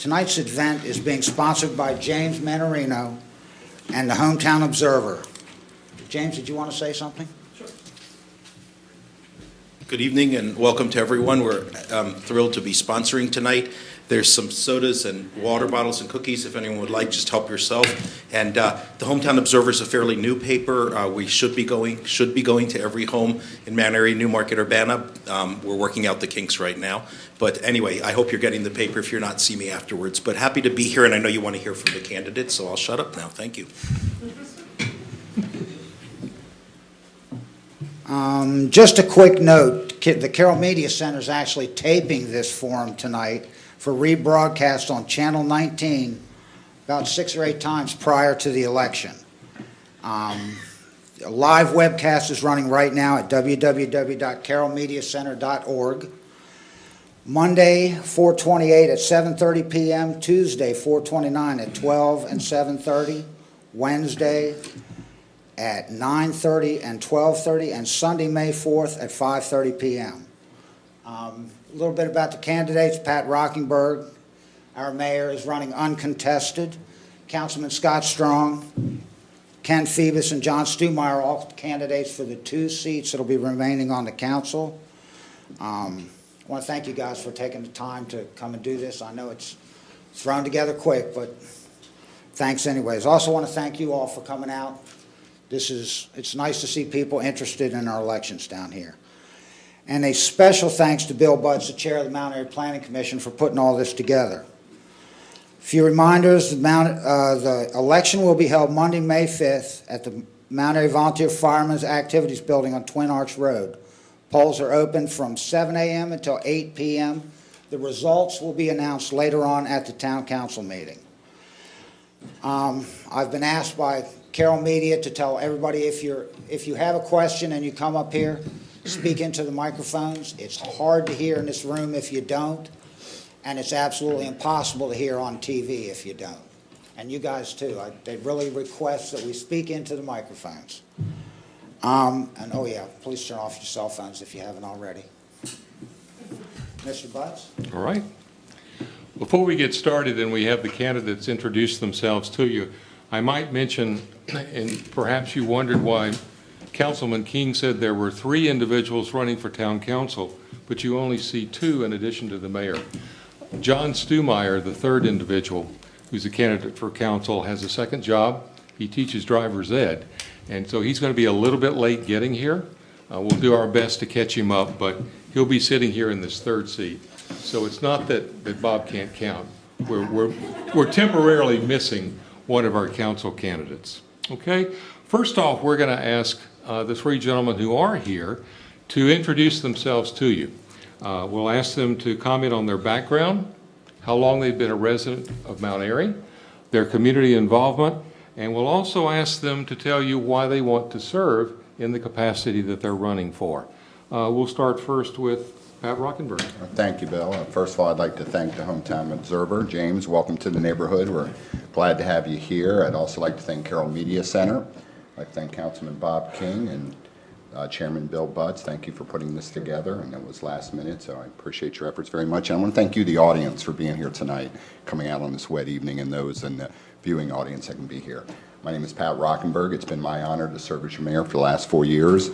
Tonight's event is being sponsored by James Manarino and the Hometown Observer. James, did you want to say something? Sure. Good evening and welcome to everyone. We're thrilled to be sponsoring tonight. There's some sodas and water bottles and cookies if anyone would like, just help yourself. And the Hometown Observer is a fairly new paper. We should be going to every home in Mount Airy, Newmarket, Urbana. We're working out the kinks right now. But anyway, I hope you're getting the paper. If you're not, see me afterwards. But happy to be here, and I know you want to hear from the candidates, so I'll shut up now. Thank you. Just a quick note, the Carroll Media Center is actually taping this forum tonight for rebroadcast on Channel 19 about 6 or 8 times prior to the election. A live webcast is running right now at www.carrollmediacenter.org. Monday, 4/28 at 7:30 p.m., Tuesday, 4/29 at 12 and 7:30, Wednesday at 9:30 and 12:30, and Sunday, May 4th at 5:30 p.m. A little bit about the candidates. Pat Rockenberg, our mayor, is running uncontested. Councilman Scott Strong, Ken Phoebus, and John Stumeyer are all candidates for the 2 seats that will be remaining on the council. I want to thank you guys for taking the time to come and do this. I know it's thrown together quick, but thanks anyways. I also want to thank you all for coming out. It's nice to see people interested in our elections down here. And a special thanks to Bill Butts, the chair of the Mount Airy Planning Commission, for putting all this together. A few reminders: the election will be held Monday, May 5th at the Mount Airy Volunteer Firemen's Activities Building on Twin Arch Road. Polls are open from 7 a.m. until 8 p.m. The results will be announced later on at the town council meeting. I've been asked by Carroll Media to tell everybody if you have a question and you come up here, speak into the microphones. It's hard to hear in this room if you don't, and it's absolutely impossible to hear on TV if you don't. And you guys too. They really request that we speak into the microphones. And oh yeah, please turn off your cell phones if you haven't already. Mr. Butts? All right. Before we get started and we have the candidates introduce themselves to you, I might mention, and perhaps you wondered why Councilman King said there were 3 individuals running for town council, but you only see 2 in addition to the mayor. John Stumeyer, the 3rd individual who's a candidate for council, has a second job. He teaches driver's ed, and so he's going to be a little bit late getting here. We'll do our best to catch him up, but he'll be sitting here in this 3rd seat. So it's not that Bob can't count. We're temporarily missing one of our council candidates. Okay? First off, we're going to ask the 3 gentlemen who are here to introduce themselves to you. We'll ask them to comment on their background, how long they've been a resident of Mount Airy, their community involvement, and we'll also ask them to tell you why they want to serve in the capacity that they're running for. We'll start first with Pat Rockenberg. Thank you, Bill. First of all, I'd like to thank the Hometown Observer. James, welcome to the neighborhood. We're glad to have you here. I'd also like to thank Carroll Media Center. I'd like to thank Councilman Bob King and Chairman Bill Butts. Thank you for putting this together, and it was last minute, so I appreciate your efforts very much. And I want to thank you, the audience, for being here tonight, coming out on this wet evening, and those in the viewing audience that can be here. My name is Pat Rockenberg. It's been my honor to serve as your mayor for the last 4 years.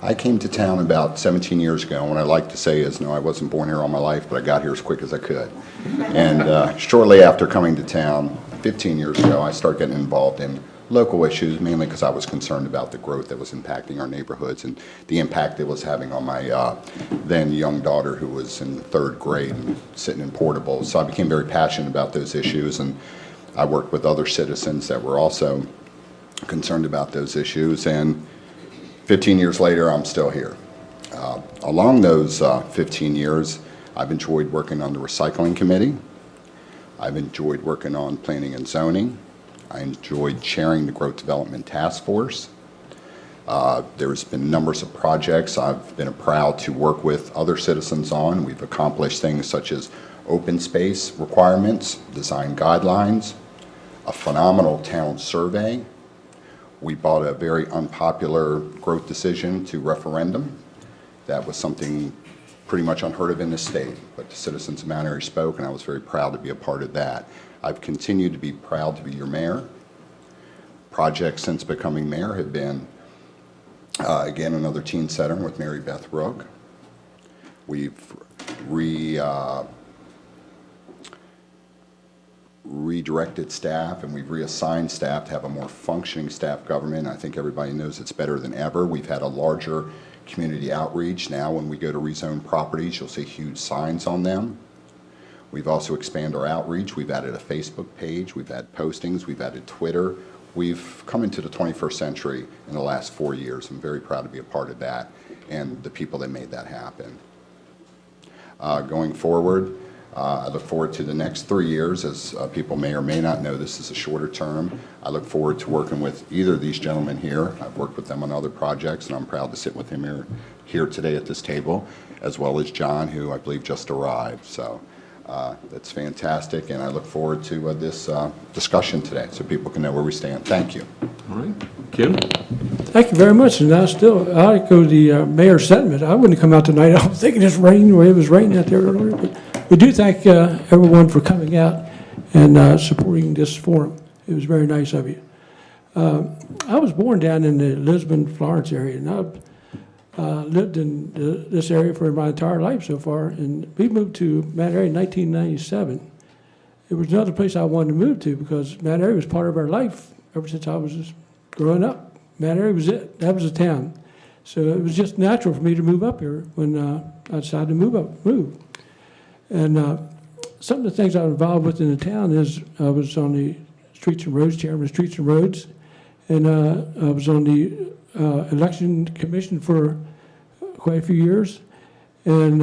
I came to town about 17 years ago, and what I like to say is, no, I wasn't born here all my life, but I got here as quick as I could. And shortly after coming to town, 15 years ago, I started getting involved in local issues, mainly because I was concerned about the growth that was impacting our neighborhoods and the impact it was having on my then young daughter who was in the 3rd grade and sitting in portables. So I became very passionate about those issues, and I worked with other citizens that were also concerned about those issues, and 15 years later, I'm still here. Along those 15 years, I've enjoyed working on the recycling committee. I've enjoyed working on planning and zoning. I enjoyed chairing the growth development task force. There's been numbers of projects I've been proud to work with other citizens on. We've accomplished things such as open space requirements, design guidelines, a phenomenal town survey. We brought a very unpopular growth decision to referendum. That was something pretty much unheard of in the state, but the citizens of Mount Airy spoke, and I was very proud to be a part of that. I've continued to be proud to be your mayor. Projects since becoming mayor have been, again, another teen center with Mary Beth Rook. We've redirected staff, and we've reassigned staff to have a more functioning staff government. I think everybody knows it's better than ever. We've had a larger community outreach. Now when we go to rezone properties, you'll see huge signs on them. We've also expanded our outreach. We've added a Facebook page. We've had postings. We've added Twitter. We've come into the 21st century in the last 4 years. I'm very proud to be a part of that and the people that made that happen. Going forward, I look forward to the next 3 years. As people may or may not know, this is a shorter term. I look forward to working with either of these gentlemen here. I've worked with them on other projects, and I'm proud to sit with him here today at this table, as well as John, who I believe just arrived. So that's fantastic, and I look forward to this discussion today so people can know where we stand. Thank you. All right. Kim? Thank you very much, and I echo the mayor's sentiment. I wouldn't have come out tonight. I was thinking it's raining, or it was raining out there earlier, but we do thank everyone for coming out and supporting this forum. It was very nice of you. I was born down in the Lisbon, Florence area, and I've lived in this area for my entire life so far, and we moved to Mount Airy in 1997. It was another place I wanted to move to because Mount Airy was part of our life ever since I was growing up. Mount Airy was it. That was the town. So it was just natural for me to move up here when I decided to move. And some of the things I was involved with in the town is I was on the Streets and Roads, chairman of Streets and Roads, and I was on the election commission for quite a few years, and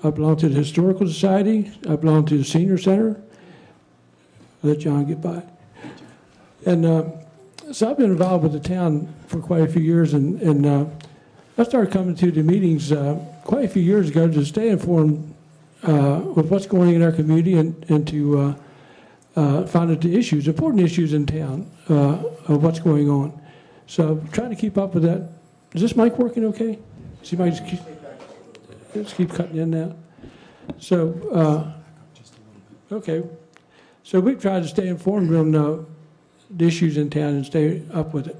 I belonged to the Historical Society. I belonged to the Senior Center. I'll let John get by. And so I've been involved with the town for quite a few years, and I started coming to the meetings quite a few years ago to stay informed with what's going on in our community and to find out the issues, important issues in town of what's going on. So I'm trying to keep up with that. Is this mic working okay? See, might just keep cutting in now. So, okay. So we've tried to stay informed on the issues in town and stay up with it.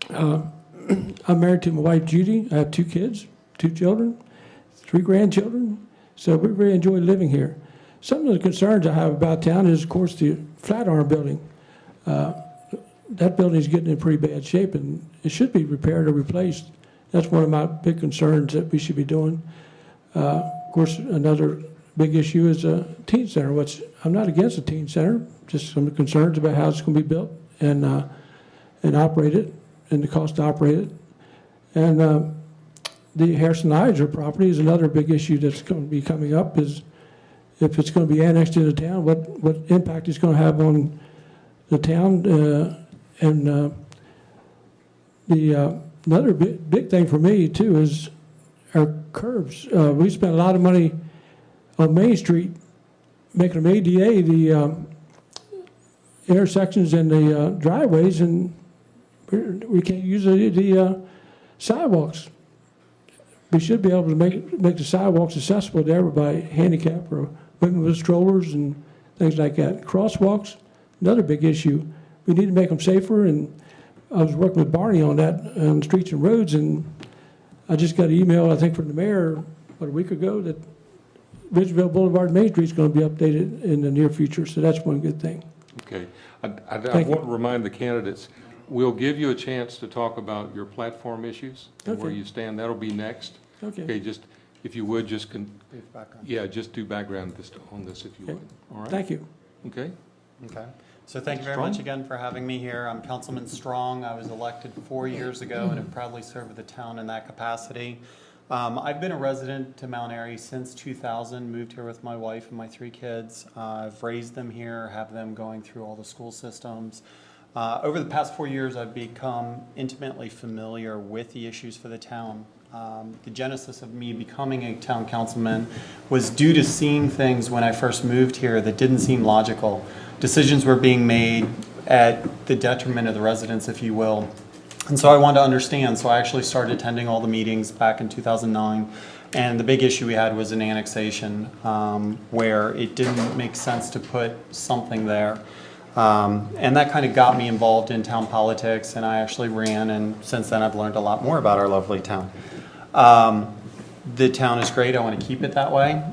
I'm married to my wife, Judy. I have 2 kids, 2 children, 3 grandchildren. So we really enjoy living here. Some of the concerns I have about town is, of course, the Flatiron building. That building is getting in pretty bad shape, and it should be repaired or replaced. That's one of my big concerns that we should be doing. Of course, another big issue is a teen center, which I'm not against a teen center, just some concerns about how it's going to be built and operated, and the cost to operate it. And the Harrison Iger property is another big issue that's going to be coming up, is if it's going to be annexed into town, what impact it's going to have on the town. Another big thing for me, too, is our curbs. We spent a lot of money on Main Street making them ADA, the intersections and the driveways, and we can't use the sidewalks. We should be able to make the sidewalks accessible to everybody, handicap or women with strollers and things like that. Crosswalks, another big issue. We need to make them safer, and I was working with Barney on that on Streets and Roads, and I just got an email, I think, from the mayor about a week ago that Ridgeville Boulevard Main Street is going to be updated in the near future, so that's one good thing. Okay. I want to remind the candidates, we'll give you a chance to talk about your platform issues and where you stand. That'll be next. Okay, just, if you would, just just do background on this, if you would. All right? Thank you. Okay. Okay. So thank you very much again for having me here. I'm Councilman Strong. I was elected 4 years ago and have proudly served the town in that capacity. I've been a resident to Mount Airy since 2000, moved here with my wife and my 3 kids. I've raised them here, have them going through all the school systems. Over the past 4 years, I've become intimately familiar with the issues for the town. The genesis of me becoming a town councilman was due to seeing things when I first moved here that didn't seem logical. Decisions were being made at the detriment of the residents, if you will. And so I wanted to understand, so I actually started attending all the meetings back in 2009 And the big issue we had was an annexation where it didn't make sense to put something there. And that kind of got me involved in town politics, and I actually ran, and since then I've learned a lot more about our lovely town. The town is great. I want to keep it that way.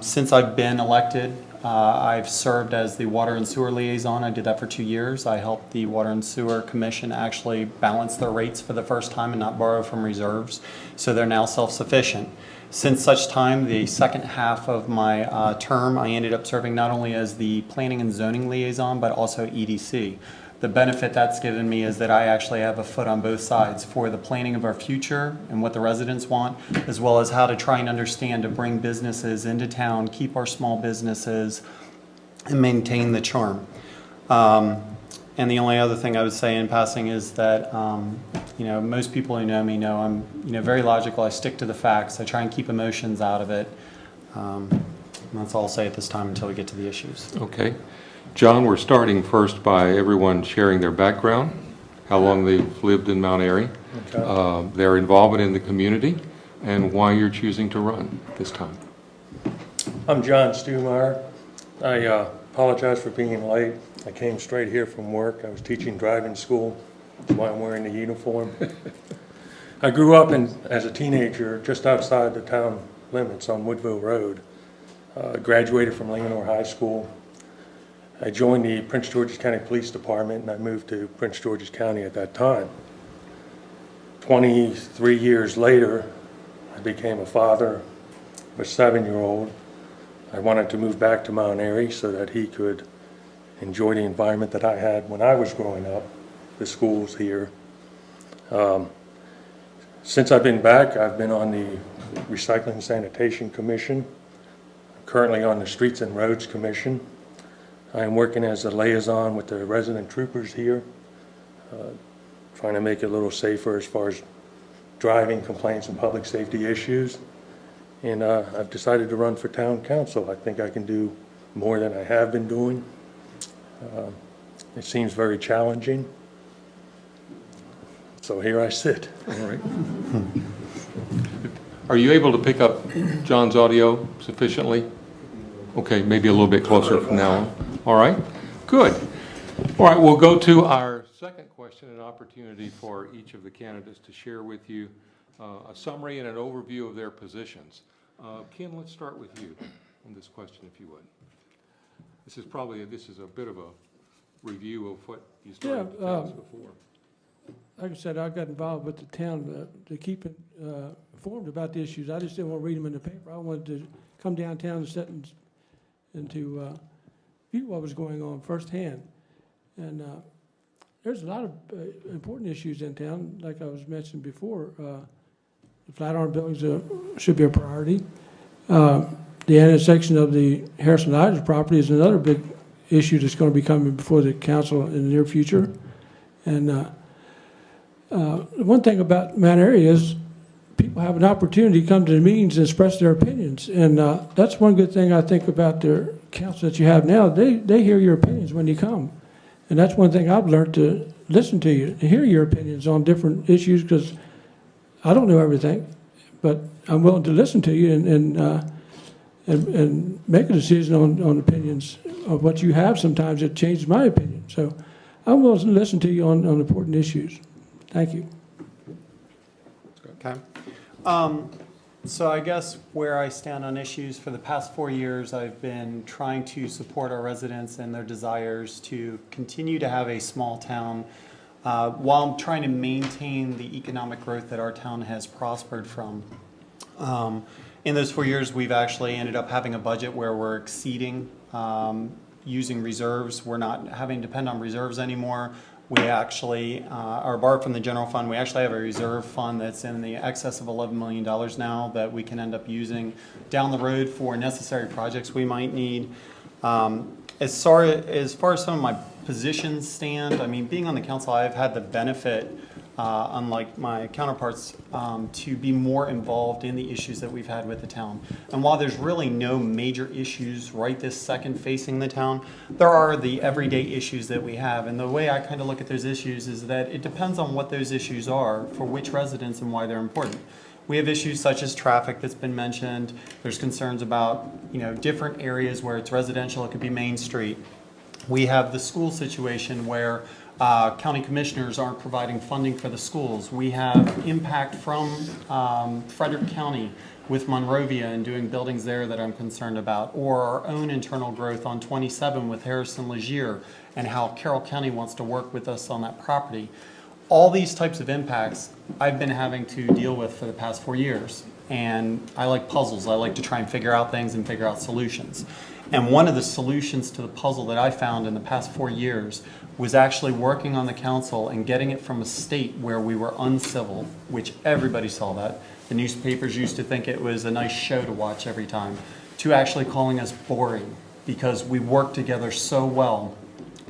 Since I've been elected, I've served as the Water and Sewer Liaison. I did that for 2 years. I helped the Water and Sewer Commission actually balance their rates for the first time and not borrow from reserves. So they're now self-sufficient. Since such time, the second half of my term, I ended up serving not only as the Planning and Zoning Liaison, but also EDC. The benefit that's given me is that I actually have a foot on both sides for the planning of our future and what the residents want, as well as how to try and understand to bring businesses into town, keep our small businesses, and maintain the charm. And the only other thing I would say in passing is that, most people who know me know I'm, very logical. I stick to the facts. I try and keep emotions out of it. And that's all I'll say at this time until we get to the issues. Okay. John, we're starting first by everyone sharing their background, how long they've lived in Mount Airy, their involvement in the community, and why you're choosing to run this time. I'm John Stumeyer. I apologize for being late. I came straight here from work. I was teaching driving school. That's why I'm wearing the uniform. I grew up as a teenager just outside the town limits on Woodville Road. Graduated from Linganore High School. I joined the Prince George's County Police Department, and I moved to Prince George's County at that time. 23 years later, I became a father of a 7-year-old. I wanted to move back to Mount Airy so that he could enjoy the environment that I had when I was growing up, the schools here. Since I've been back, I've been on the Recycling and Sanitation Commission, currently on the Streets and Roads Commission. I am working as a liaison with the resident troopers here, trying to make it a little safer as far as driving complaints and public safety issues. And I've decided to run for town council. I think I can do more than I have been doing. It seems very challenging. So here I sit. All right. Are you able to pick up John's audio sufficiently? Okay, maybe a little bit closer from now on. All right, good. All right, we'll go to our second question, an opportunity for each of the candidates to share with you a summary and an overview of their positions. Ken, let's start with you on this question, if you would. This is a bit of a review of what you started to tell us before. Like I said, I got involved with the town to keep it informed about the issues. I just didn't want to read them in the paper. I wanted to come downtown and sit and to view what was going on firsthand. And there's a lot of important issues in town, like I was mentioning before. The Flatiron buildings should be a priority. The annexation of the Harrison Isles property is another big issue that's going to be coming before the council in the near future. And one thing about Mount Airy is people have an opportunity to come to the meetings and express their opinions. And that's one good thing I think about the council that you have now. They hear your opinions when you come. And that's one thing I've learned, to listen to you, to hear your opinions on different issues, because I don't know everything, but I'm willing to listen to you and make a decision on opinions of what you have sometimes that changes my opinion. So I'm willing to listen to you on important issues. Thank you. Okay. So I guess where I stand on issues, for the past 4 years, I've been trying to support our residents and their desires to continue to have a small town while I'm trying to maintain the economic growth that our town has prospered from. In those 4 years, we've actually ended up having a budget where we're exceeding using reserves. We're not having to depend on reserves anymore. We actually are borrowed from the general fund. We actually have a reserve fund that's in the excess of $11 million now that we can end up using down the road for necessary projects we might need. As far as some of my positions stand, I mean, being on the council, I've had the benefit, unlike my counterparts, to be more involved in the issues that we've had with the town. And while there's really no major issues right this second facing the town, there are the everyday issues that we have. And the way I kind of look at those issues is that it depends on what those issues are for which residents and why they're important. We have issues such as traffic that's been mentioned. There's concerns about, different areas where it's residential, it could be Main Street. We have the school situation where county commissioners aren't providing funding for the schools. We have impact from Frederick County with Monrovia and doing buildings there that I'm concerned about, or our own internal growth on 27 with Harrison Legier and how Carroll County wants to work with us on that property. All these types of impacts I've been having to deal with for the past 4 years. And I like puzzles. I like to try and figure out things and figure out solutions. And one of the solutions to the puzzle that I found in the past 4 years was actually working on the council and getting it from a state where we were uncivil, which everybody saw that. The newspapers used to think it was a nice show to watch every time, to actually calling us boring because we work together so well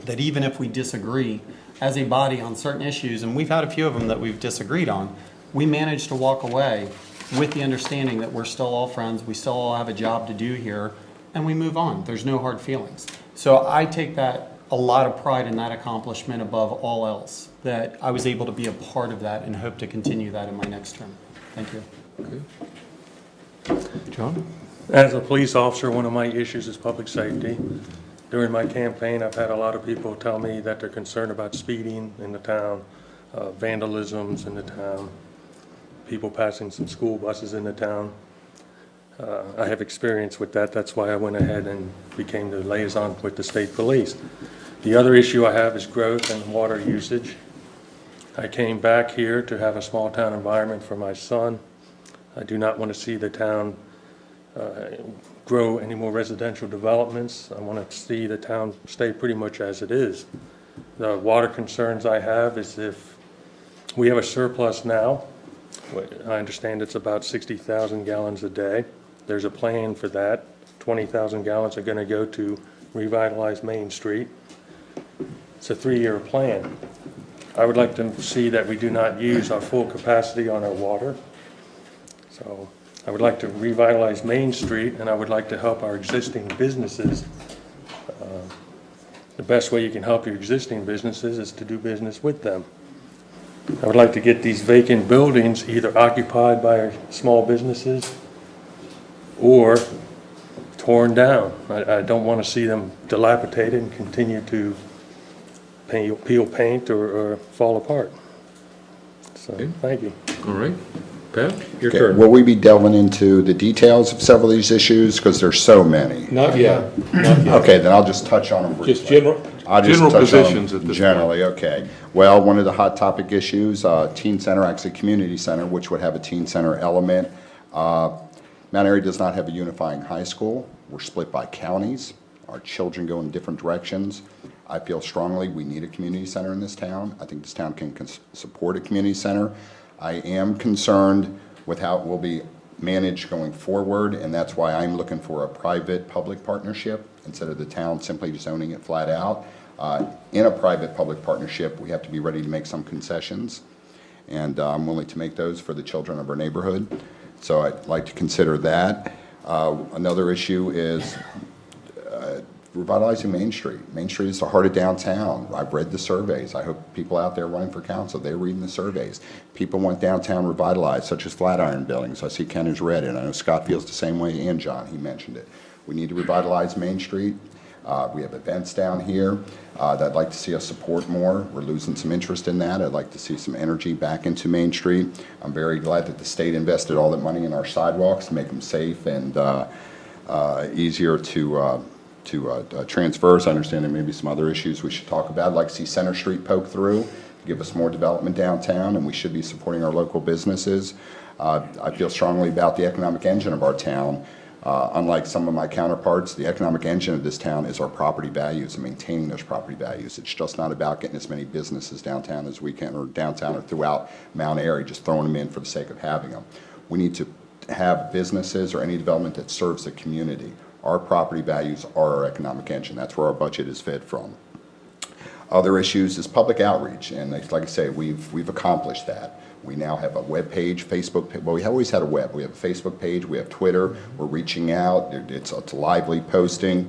that even if we disagree as a body on certain issues, and we've had a few of them that we've disagreed on, we managed to walk away with the understanding that we're still all friends, we still all have a job to do here, and we move on. There's no hard feelings. So I take that a lot of pride in that accomplishment above all else, that I was able to be a part of that and hope to continue that in my next term. Thank you. Okay. John? As a police officer, one of my issues is public safety. During my campaign, I've had a lot of people tell me that they're concerned about speeding in the town, vandalisms in the town, people passing some school buses in the town. I have experience with that. That's why I went ahead and became the liaison with the state police. The other issue I have is growth and water usage. I came back here to have a small town environment for my son. I do not want to see the town grow any more residential developments. I want to see the town stay pretty much as it is. The water concerns I have is if we have a surplus now, I understand it's about 60,000 gallons a day. There's a plan for that. 20,000 gallons are going to go to revitalize Main Street. It's a 3-year plan. I would like to see that we do not use our full capacity on our water. So I would like to revitalize Main Street, and I would like to help our existing businesses. The best way you can help your existing businesses is to do business with them. I would like to get these vacant buildings either occupied by our small businesses or torn down. I don't want to see them dilapidated and continue to peel paint or fall apart. So, thank you. All right. Pat, your Okay, turn. will we be delving into the details of several of these issues? Because there's so many. Not yet. Not yet. Okay, then I'll just touch on them briefly. Just general Touch on positions them at this point. generally, okay. Well, one of the hot topic issues, teen center, actually community center, which would have a teen center element. Mount Airy does not have a unifying high school. We're split by counties. Our children go in different directions. I feel strongly we need a community center in this town. I think this town can support a community center. I am concerned with how it will be managed going forward, and that's why I'm looking for a private-public partnership instead of the town simply just owning it flat out. In a private-public partnership, we have to be ready to make some concessions, and I'm willing to make those for the children of our neighborhood. So I'd like to consider that. Another issue is revitalizing Main Street. Main Street is the heart of downtown. I've read the surveys. I hope people out there running for council, they're reading the surveys. People want downtown revitalized, such as Flatiron buildings. I see Ken has read it. I know Scott feels the same way, and John, he mentioned it. We need to revitalize Main Street. We have events down here that I'd like to see us support more. We're losing some interest in that. I'd like to see some energy back into Main Street. I'm very glad that the state invested all that money in our sidewalks to make them safe and easier to transfers. I understand there may be some other issues we should talk about. I'd like to see Center Street poke through, give us more development downtown, and we should be supporting our local businesses. I feel strongly about the economic engine of our town. Unlike some of my counterparts, the economic engine of this town is our property values and maintaining those property values. It's just not about getting as many businesses downtown as we can, or downtown or throughout Mount Airy, just throwing them in for the sake of having them. We need to have businesses or any development that serves the community. Our property values are our economic engine. That's where our budget is fed from. Other issues is public outreach, and like I say, we've accomplished that. We now have a web page, Facebook. Well, we always had a web. We have a Facebook page. We have Twitter. We're reaching out. It's lively posting.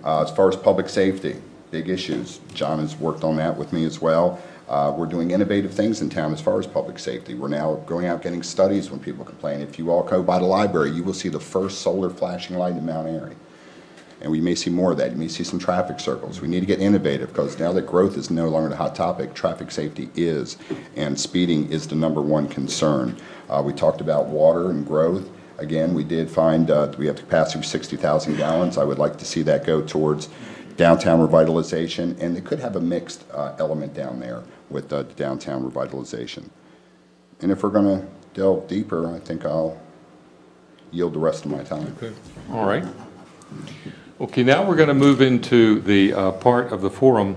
As far as public safety, big issues. John has worked on that with me as well. We're doing innovative things in town as far as public safety. We're now going out getting studies when people complain. If you all go by the library, you will see the first solar flashing light in Mount Airy. And we may see more of that. You may see some traffic circles. We need to get innovative because now that growth is no longer a hot topic, traffic safety is, and speeding is the #1 concern. We talked about water and growth. Again, we did find we have the capacity of 60,000 gallons. I would like to see that go towards downtown revitalization, and it could have a mixed element down there with downtown revitalization. And if we're going to delve deeper, I think I'll yield the rest of my time. Okay. All right. Okay, now we're going to move into the part of the forum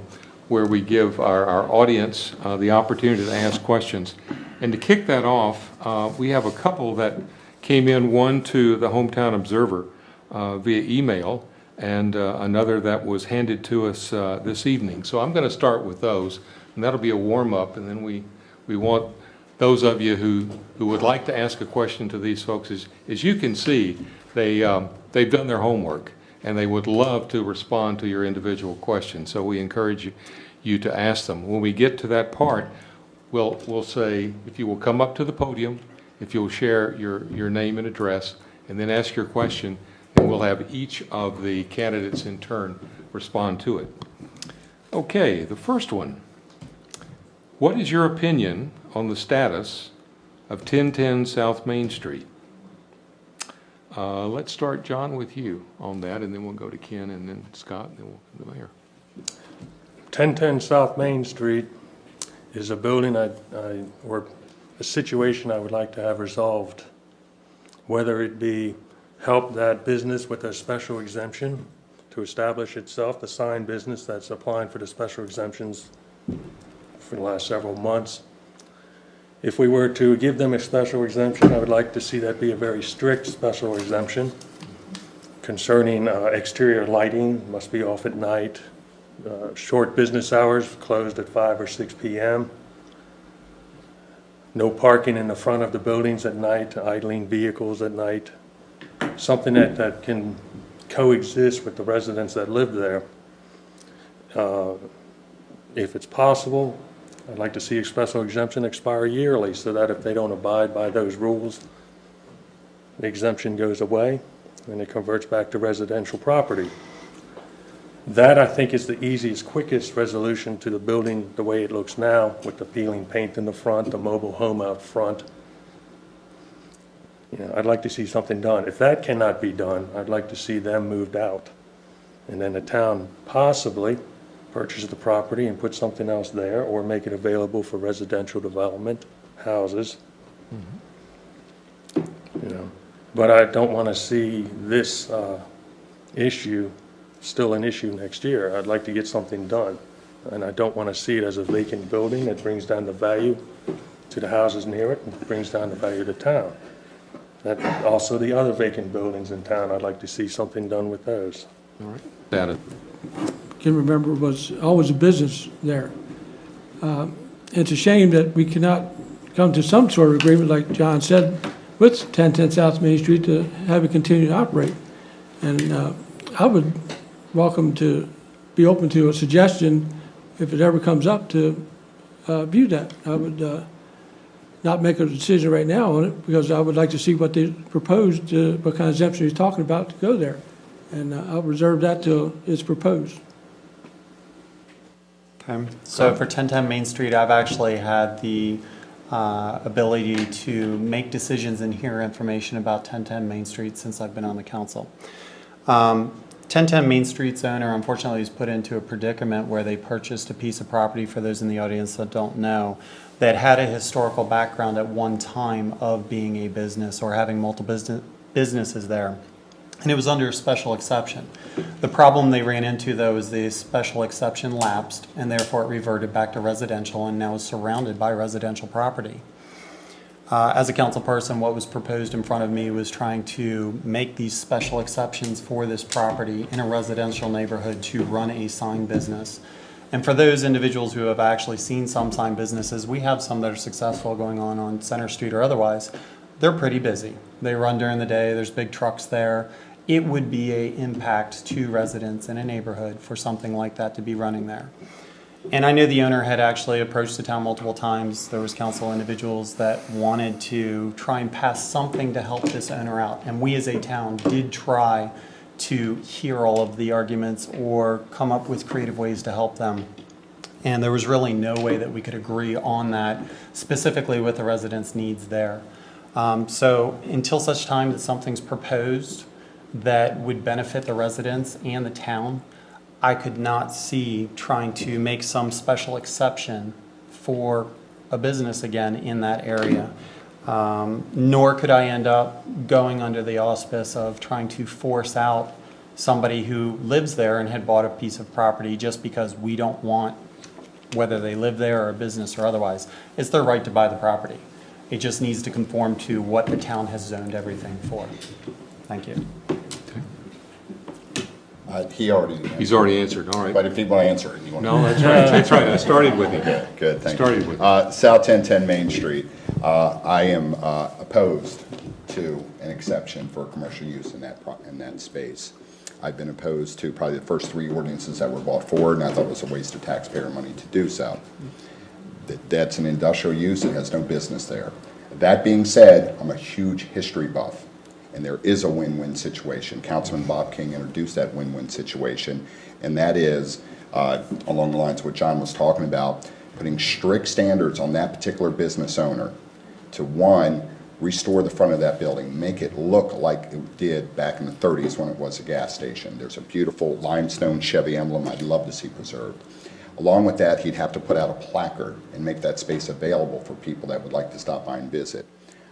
where we give our audience the opportunity to ask questions. And to kick that off, we have a couple that came in, one to the Hometown Observer via email, and another that was handed to us this evening. So I'm going to start with those, and that'll be a warm-up, and then we want those of you who would like to ask a question to these folks. As you can see, they've done their homework, and they would love to respond to your individual questions. So we encourage you to ask them. When we get to that part, we'll say, if you will come up to the podium, if you'll share your name and address, and then ask your question, and we'll have each of the candidates in turn respond to it. Okay, the first one. What is your opinion on the status of 1010 South Main Street? Let's start, John, with you on that, and then we'll go to Ken, and then Scott, and then we'll go to the mayor. 1010 South Main Street is a building or a situation I would like to have resolved, whether it be help that business with a special exemption to establish itself, the sign business that's applying for the special exemptions for the last several months. If we were to give them a special exemption, I would like to see that be a very strict special exemption concerning exterior lighting, must be off at night, short business hours, closed at 5 or 6 p.m., no parking in the front of the buildings at night, idling vehicles at night, something that can coexist with the residents that live there. If it's possible, I'd like to see a special exemption expire yearly so that if they don't abide by those rules, the exemption goes away and it converts back to residential property. That, I think, is the easiest, quickest resolution to the building the way it looks now, with the peeling paint in the front, the mobile home out front. You know, I'd like to see something done. If that cannot be done, I'd like to see them moved out. And then the town possibly purchase the property and put something else there, or make it available for residential development, houses. You know, but I don't want to see this issue still an issue next year. I'd like to get something done, and I don't want to see it as a vacant building that brings down the value to the houses near it and brings down the value to town. That also the other vacant buildings in town, I'd like to see something done with those. All right. That is. Can remember was always a business there. It's a shame that we cannot come to some sort of agreement, like John said, with 1010 South Main Street to have it continue to operate. And I would be open to a suggestion, if it ever comes up, to view that. I would not make a decision right now on it, because I would like to see what they proposed, what kind of exemption he's talking about to go there. And I'll reserve that till it's proposed. Okay. So for 1010 Main Street, I've actually had the ability to make decisions and hear information about 1010 Main Street since I've been on the council. 1010 Main Street's owner, unfortunately, is put into a predicament where they purchased a piece of property, for those in the audience that don't know, that had a historical background at one time of being a business or having multiple businesses there. And it was under a special exception. The problem they ran into, though, is the special exception lapsed, and therefore it reverted back to residential and now is surrounded by residential property. As a council person, what was proposed in front of me was trying to make these special exceptions for this property in a residential neighborhood to run a sign business. And for those individuals who have actually seen some sign businesses, we have some that are successful going on Center Street or otherwise. They're pretty busy. They run during the day. There's big trucks there. It would be an impact to residents in a neighborhood for something like that to be running there. And I know the owner had actually approached the town multiple times. There was council individuals that wanted to try and pass something to help this owner out. And we as a town did try to hear all of the arguments or come up with creative ways to help them. And there was really no way that we could agree on that, specifically with the residents' needs there. So until such time that something's proposed that would benefit the residents and the town, I could not see trying to make some special exception for a business again in that area. Nor could I end up going under the auspice of trying to force out somebody who lives there and had bought a piece of property just because we don't want, whether they live there or a business or otherwise. It's their right to buy the property. It just needs to conform to what the town has zoned everything for. Thank you. He already. He's already answered, all right. But if you want to answer it, you want to. No, that's right, that's right, I started with you. Good, thank you. Started with South 1010 Main Street, I am opposed to an exception for commercial use in that space. I've been opposed to probably the first 3 ordinances that were brought forward, and I thought it was a waste of taxpayer money to do so. That's an industrial use, it has no business there. That being said, I'm a huge history buff, and there is a win-win situation. Councilman Bob King introduced that win-win situation, and that is, along the lines of what John was talking about, putting strict standards on that particular business owner to, one, restore the front of that building, make it look like it did back in the 30s when it was a gas station. There's a beautiful limestone Chevy emblem I'd love to see preserved. Along with that, he'd have to put out a placard and make that space available for people that would like to stop by and visit.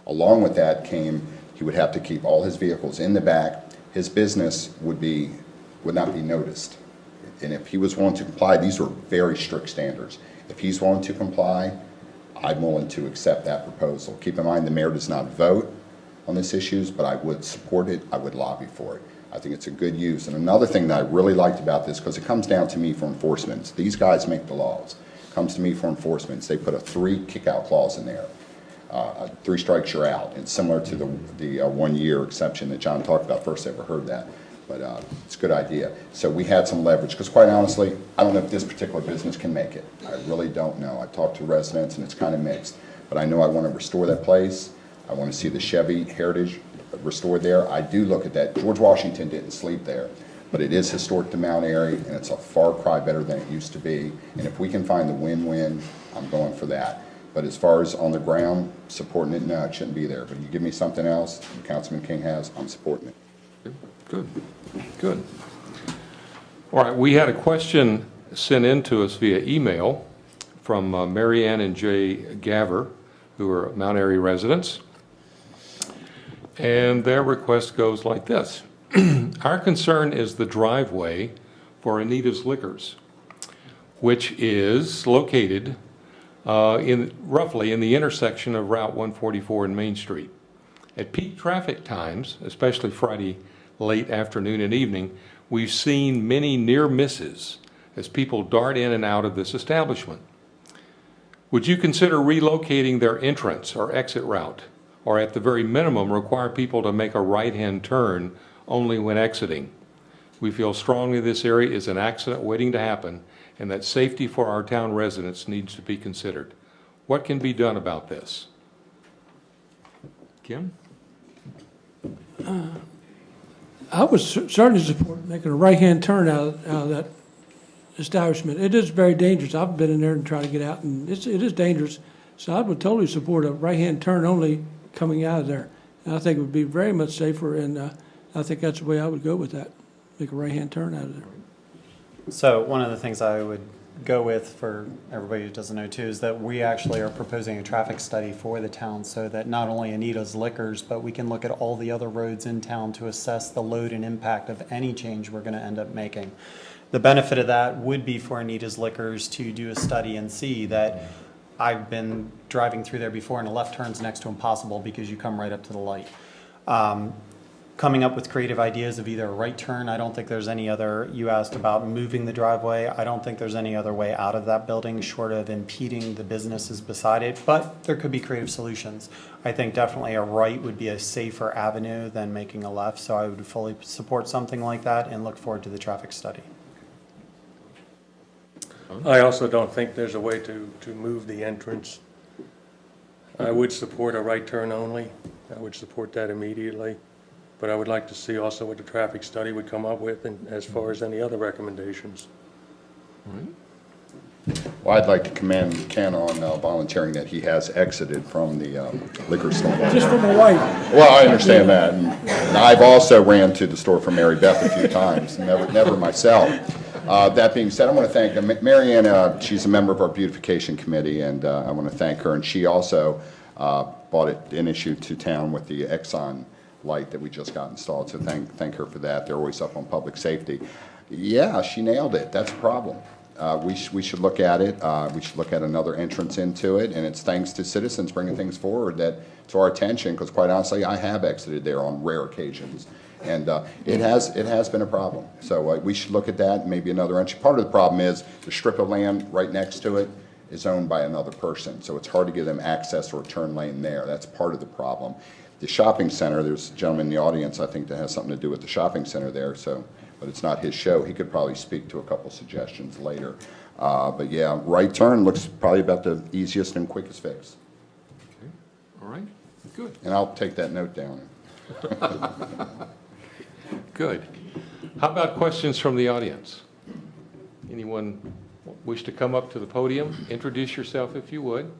Along with that came, he would have to keep all his vehicles in the back. His business would not be noticed. And if he was willing to comply, these were very strict standards. If he's willing to comply, I'm willing to accept that proposal. Keep in mind, the mayor does not vote on these issues, but I would support it, I would lobby for it. I think it's a good use. And another thing that I really liked about this, because it comes down to me for enforcement. These guys make the laws. It comes to me for enforcement. They put a 3 kick-out clause in there. 3 strikes, you're out. It's similar to the 1-year exception that John talked about. First I ever heard that. But it's a good idea. So we had some leverage, because quite honestly, I don't know if this particular business can make it. I really don't know. I talked to residents, and it's kind of mixed. But I know I want to restore that place. I want to see the Chevy heritage restored there. I do look at that. George Washington didn't sleep there, but it is historic to Mount Airy, and it's a far cry better than it used to be. And if we can find the win-win, I'm going for that. But as far as on the ground, supporting it, no, it shouldn't be there. But you give me something else, Councilman King has, I'm supporting it. Good, good. All right, we had a question sent in to us via email from Mary Ann and Jay Gaver, who are Mount Airy residents. And their request goes like this. Our concern is the driveway for Anita's Liquors, which is located roughly in the intersection of Route 144 and Main Street. At peak traffic times, especially Friday late afternoon and evening, we've seen many near misses as people dart in and out of this establishment. Would you consider relocating their entrance or exit route, or at the very minimum require people to make a right-hand turn only when exiting? We feel strongly this area is an accident waiting to happen, and that safety for our town residents needs to be considered. What can be done about this? Kim? I would certainly support making a right-hand turn out of that establishment. It is very dangerous. I've been in there and tried to get out, and it is dangerous. So I would totally support a right-hand turn only coming out of there. And I think it would be very much safer, and I think that's the way I would go with that, make a right-hand turn out of there. So one of the things I would go with for everybody who doesn't know too is that we actually are proposing a traffic study for the town so that not only Anita's Liquors, but we can look at all the other roads in town to assess the load and impact of any change we're going to end up making. The benefit of that would be for Anita's Liquors to do a study and see that I've been driving through there before and a left turn's next to impossible because you come right up to the light. Coming up with creative ideas of either a right turn. I don't think there's any other, you asked about moving the driveway. I don't think there's any other way out of that building short of impeding the businesses beside it, but there could be creative solutions. I think definitely a right would be a safer avenue than making a left, so I would fully support something like that and look forward to the traffic study. I also don't think there's a way to move the entrance. I would support a right turn only. I would support that immediately. But I would like to see also what the traffic study would come up with and as far as any other recommendations. Well, I'd like to commend Ken on volunteering that he has exited from the liquor store. Just for my wife. Well, I understand that. And I've also ran to the store for Mary Beth a few times, never myself. That being said, I want to thank Marianne. She's a member of our beautification committee, and I want to thank her. And she also brought an issue to town with the Exxon light that we just got installed. So thank her for that. They're always up on public safety. Yeah, she nailed it. That's a problem. We should look at it. We should look at another entrance into it, and it's thanks to citizens bringing things forward that to our attention. Because quite honestly, I have exited there on rare occasions, and it has been a problem. So we should look at that. Maybe another entry. Part of the problem is the strip of land right next to it is owned by another person, so it's hard to give them access or a turn lane there. That's part of the problem. The shopping center. There's a gentleman in the audience, I think, that has something to do with the shopping center there. So. But it's not his show. He could probably speak to a couple suggestions later. But yeah, right turn looks probably about the easiest and quickest fix. Okay. All right, good. And I'll take that note down. Good. How about questions from the audience? Anyone wish to come up to the podium? Introduce yourself if you would,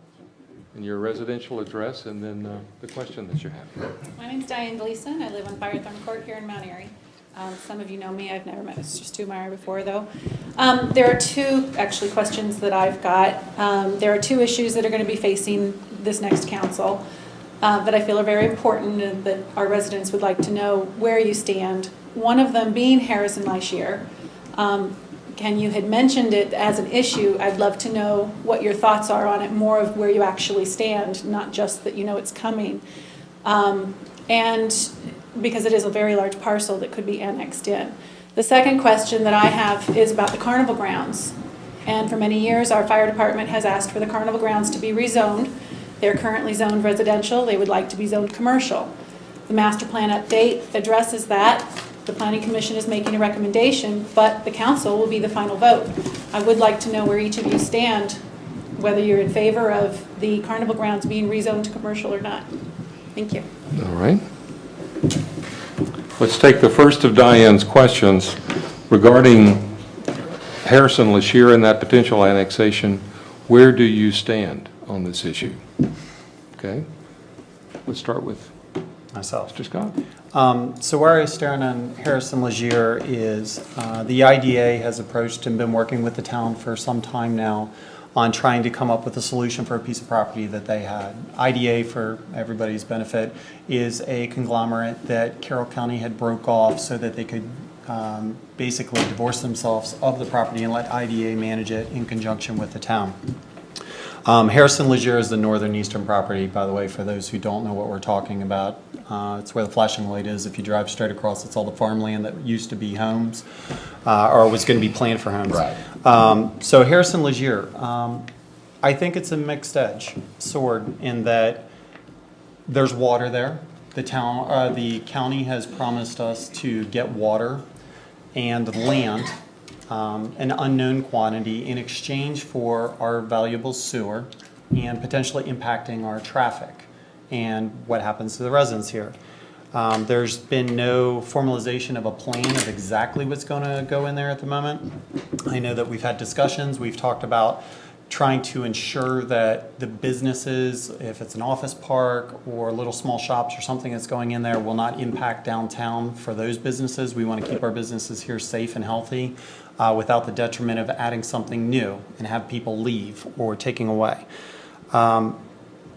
and your residential address, and then the question that you have. My name's Diane Gleason. I live on Firethorn Court here in Mount Airy. Some of you know me. I've never met Mr. Stumeyer before, though. There are two, actually, questions that I've got. There are two issues that are going to be facing this next council that I feel are very important and that our residents would like to know where you stand. One of them being Harrison Leisure. Ken, you had mentioned it as an issue. I'd love to know what your thoughts are on it, more of where you actually stand, not just that you know it's coming. And because it is a very large parcel that could be annexed in. The second question that I have is about the carnival grounds. And for many years, our fire department has asked for the carnival grounds to be rezoned. They're currently zoned residential. They would like to be zoned commercial. The master plan update addresses that. The Planning Commission is making a recommendation, but the council will be the final vote. I would like to know where each of you stand, whether you're in favor of the carnival grounds being rezoned to commercial or not. Thank you. All right. Let's take the first of Diane's questions regarding Harrison Lashir and that potential annexation. Where do you stand on this issue? Okay. Let's start with Myself. Mr. Scott. So where I stand on Harrison Legier is the IDA has approached and been working with the town for some time now on trying to come up with a solution for a piece of property that they had. IDA, for everybody's benefit, is a conglomerate that Carroll County had broke off so that they could basically divorce themselves of the property and let IDA manage it in conjunction with the town. Harrison Legier is the northern eastern property, by the way, for those who don't know what we're talking about. It's where the flashing light is. If you drive straight across, it's all the farmland that used to be homes or was going to be planned for homes. Right. So Harrison Legier, I think it's a mixed edge sword in that there's water there. The county has promised us to get water and land, an unknown quantity, in exchange for our valuable sewer and potentially impacting our traffic and what happens to the residents here. There's been no formalization of a plan of exactly what's going to go in there at the moment. I know that we've had discussions. We've talked about trying to ensure that the businesses, if it's an office park or little small shops or something that's going in there, will not impact downtown for those businesses. We want to keep our businesses here safe and healthy without the detriment of adding something new and have people leave or taking away.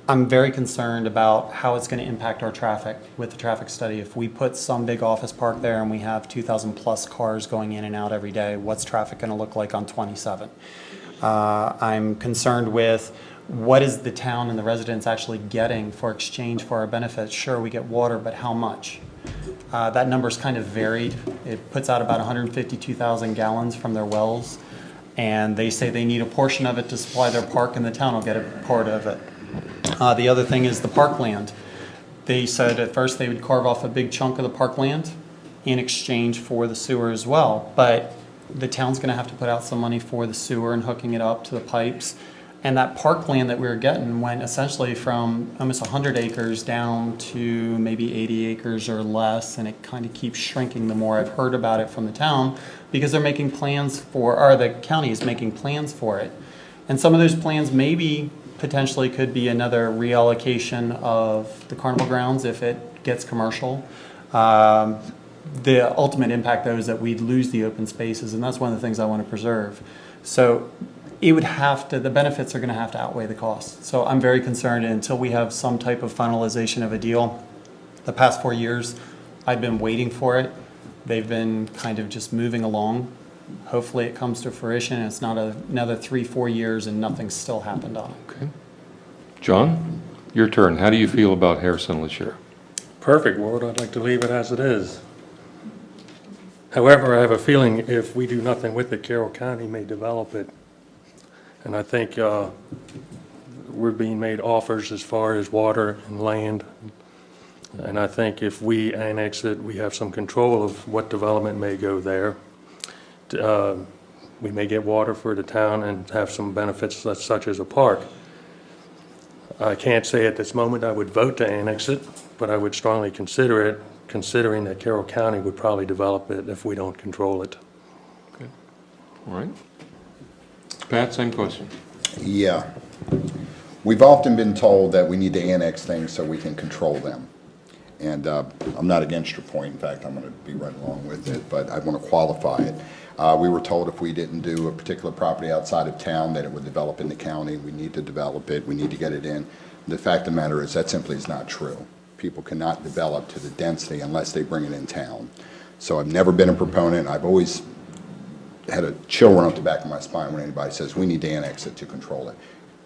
I'm very concerned about how it's going to impact our traffic with the traffic study. If we put some big office park there and we have 2,000 plus cars going in and out every day, what's traffic going to look like on 27? I'm concerned with what is the town and the residents actually getting for exchange for our benefits. Sure, we get water, but how much? That number's kind of varied. It puts out about 152,000 gallons from their wells, and they say they need a portion of it to supply their park, and the town will get a part of it. The other thing is the parkland. They said at first they would carve off a big chunk of the parkland in exchange for the sewer as well, but the town's going to have to put out some money for the sewer and hooking it up to the pipes. And that parkland that we were getting went essentially from almost 100 acres down to maybe 80 acres or less, and it kind of keeps shrinking the more I've heard about it from the town, because they're making plans for, or the county is making plans for it. And some of those plans maybe potentially could be another reallocation of the carnival grounds if it gets commercial. The ultimate impact, though, is that we'd lose the open spaces, and that's one of the things I want to preserve. So it would have to, the benefits are going to have to outweigh the costs. So I'm very concerned until we have some type of finalization of a deal. The past 4 years, I've been waiting for it. They've been kind of just moving along. Hopefully it comes to fruition. It's not another 3-4 years and nothing's still happened on it. Okay. John, your turn. How do you feel about Harrison LaShire? Perfect, Ward. I'd like to leave it as it is. However, I have a feeling if we do nothing with it, Carroll County may develop it. And I think we're being made offers as far as water and land. And I think if we annex it, we have some control of what development may go there. We may get water for the town and have some benefits such as a park. I can't say at this moment I would vote to annex it, but I would strongly consider it, considering that Carroll County would probably develop it if we don't control it. Okay. All right. Pat, same question. Yeah. We've often been told that we need to annex things so we can control them. And I'm not against your point. In fact, I'm going to be right along with it, but I want to qualify it. We were told if we didn't do a particular property outside of town that it would develop in the county. We need to develop it. We need to get it in. The fact of the matter is that simply is not true. People cannot develop to the density unless they bring it in town. So I've never been a proponent. I've always had a chill run up the back of my spine when anybody says we need to annex it to control it.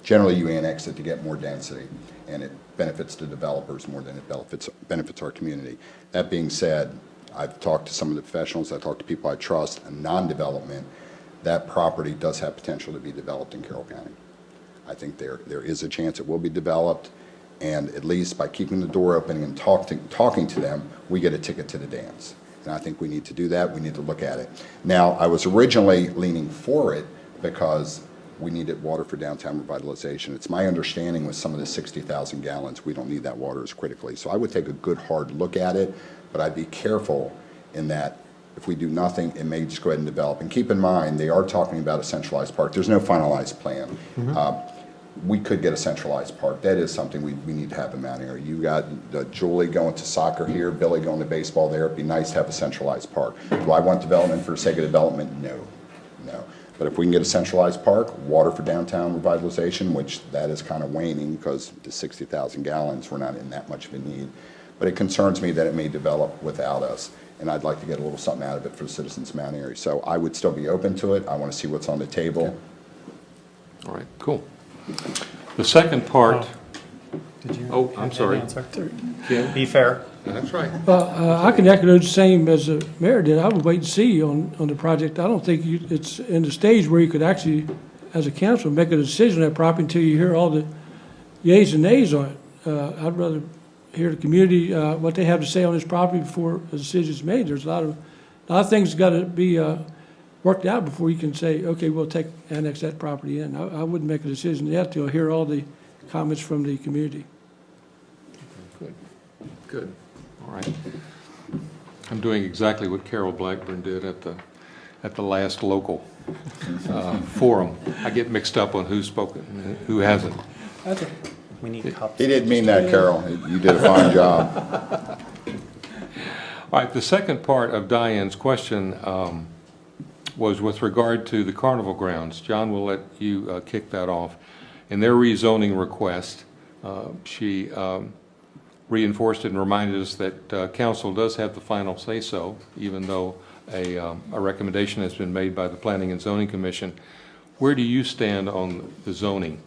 Generally, you annex it to get more density, and it benefits the developers more than it benefits our community. That being said, I've talked to some of the professionals, I've talked to people I trust, and non-development, that property does have potential to be developed in Carroll County. I think there is a chance it will be developed, and at least by keeping the door open and talking to them, we get a ticket to the dance. And I think we need to do that. We need to look at it. Now, I was originally leaning for it because we needed water for downtown revitalization. It's my understanding with some of the 60,000 gallons, we don't need that water as critically. So I would take a good hard look at it, but I'd be careful in that if we do nothing, it may just go ahead and develop. And keep in mind, they are talking about a centralized park. There's no finalized plan. We could get a centralized park. That is something we need to have in Mount Airy. You got Julie going to soccer here, Billy going to baseball there. It'd be nice to have a centralized park. Do I want development for the sake of development? No. But if we can get a centralized park, water for downtown revitalization, which that is kind of waning because the 60,000 gallons, we're not in that much of a need. But it concerns me that it may develop without us, and I'd like to get a little something out of it for the citizens of Mount Airy. So I would still be open to it. I want to see what's on the table. Okay. All right, cool. The second part. Did you? Oh, I'm sorry. Be fair. That's right. I can echo the same as the mayor did. I would wait and see on the project. I don't think it's in the stage where you could actually, as a council, make a decision on that property until you hear all the yays and nays on it. I'd rather hear the community, what they have to say on this property before a decision is made. There's a lot of things got to be worked out before you can say, okay, we'll annex that property in. I wouldn't make a decision yet till I hear all the comments from the community. Good. All right. I'm doing exactly what Carol Blackburn did at the last local forum. I get mixed up on who's spoken and who hasn't. We need cups. He didn't mean that, Carol. You did a fine job. All right, the second part of Diane's question was with regard to the carnival grounds. John, will let you kick that off. In their rezoning request, she reinforced and reminded us that council does have the final say-so, even though a recommendation has been made by the Planning and Zoning Commission. Where do you stand on the zoning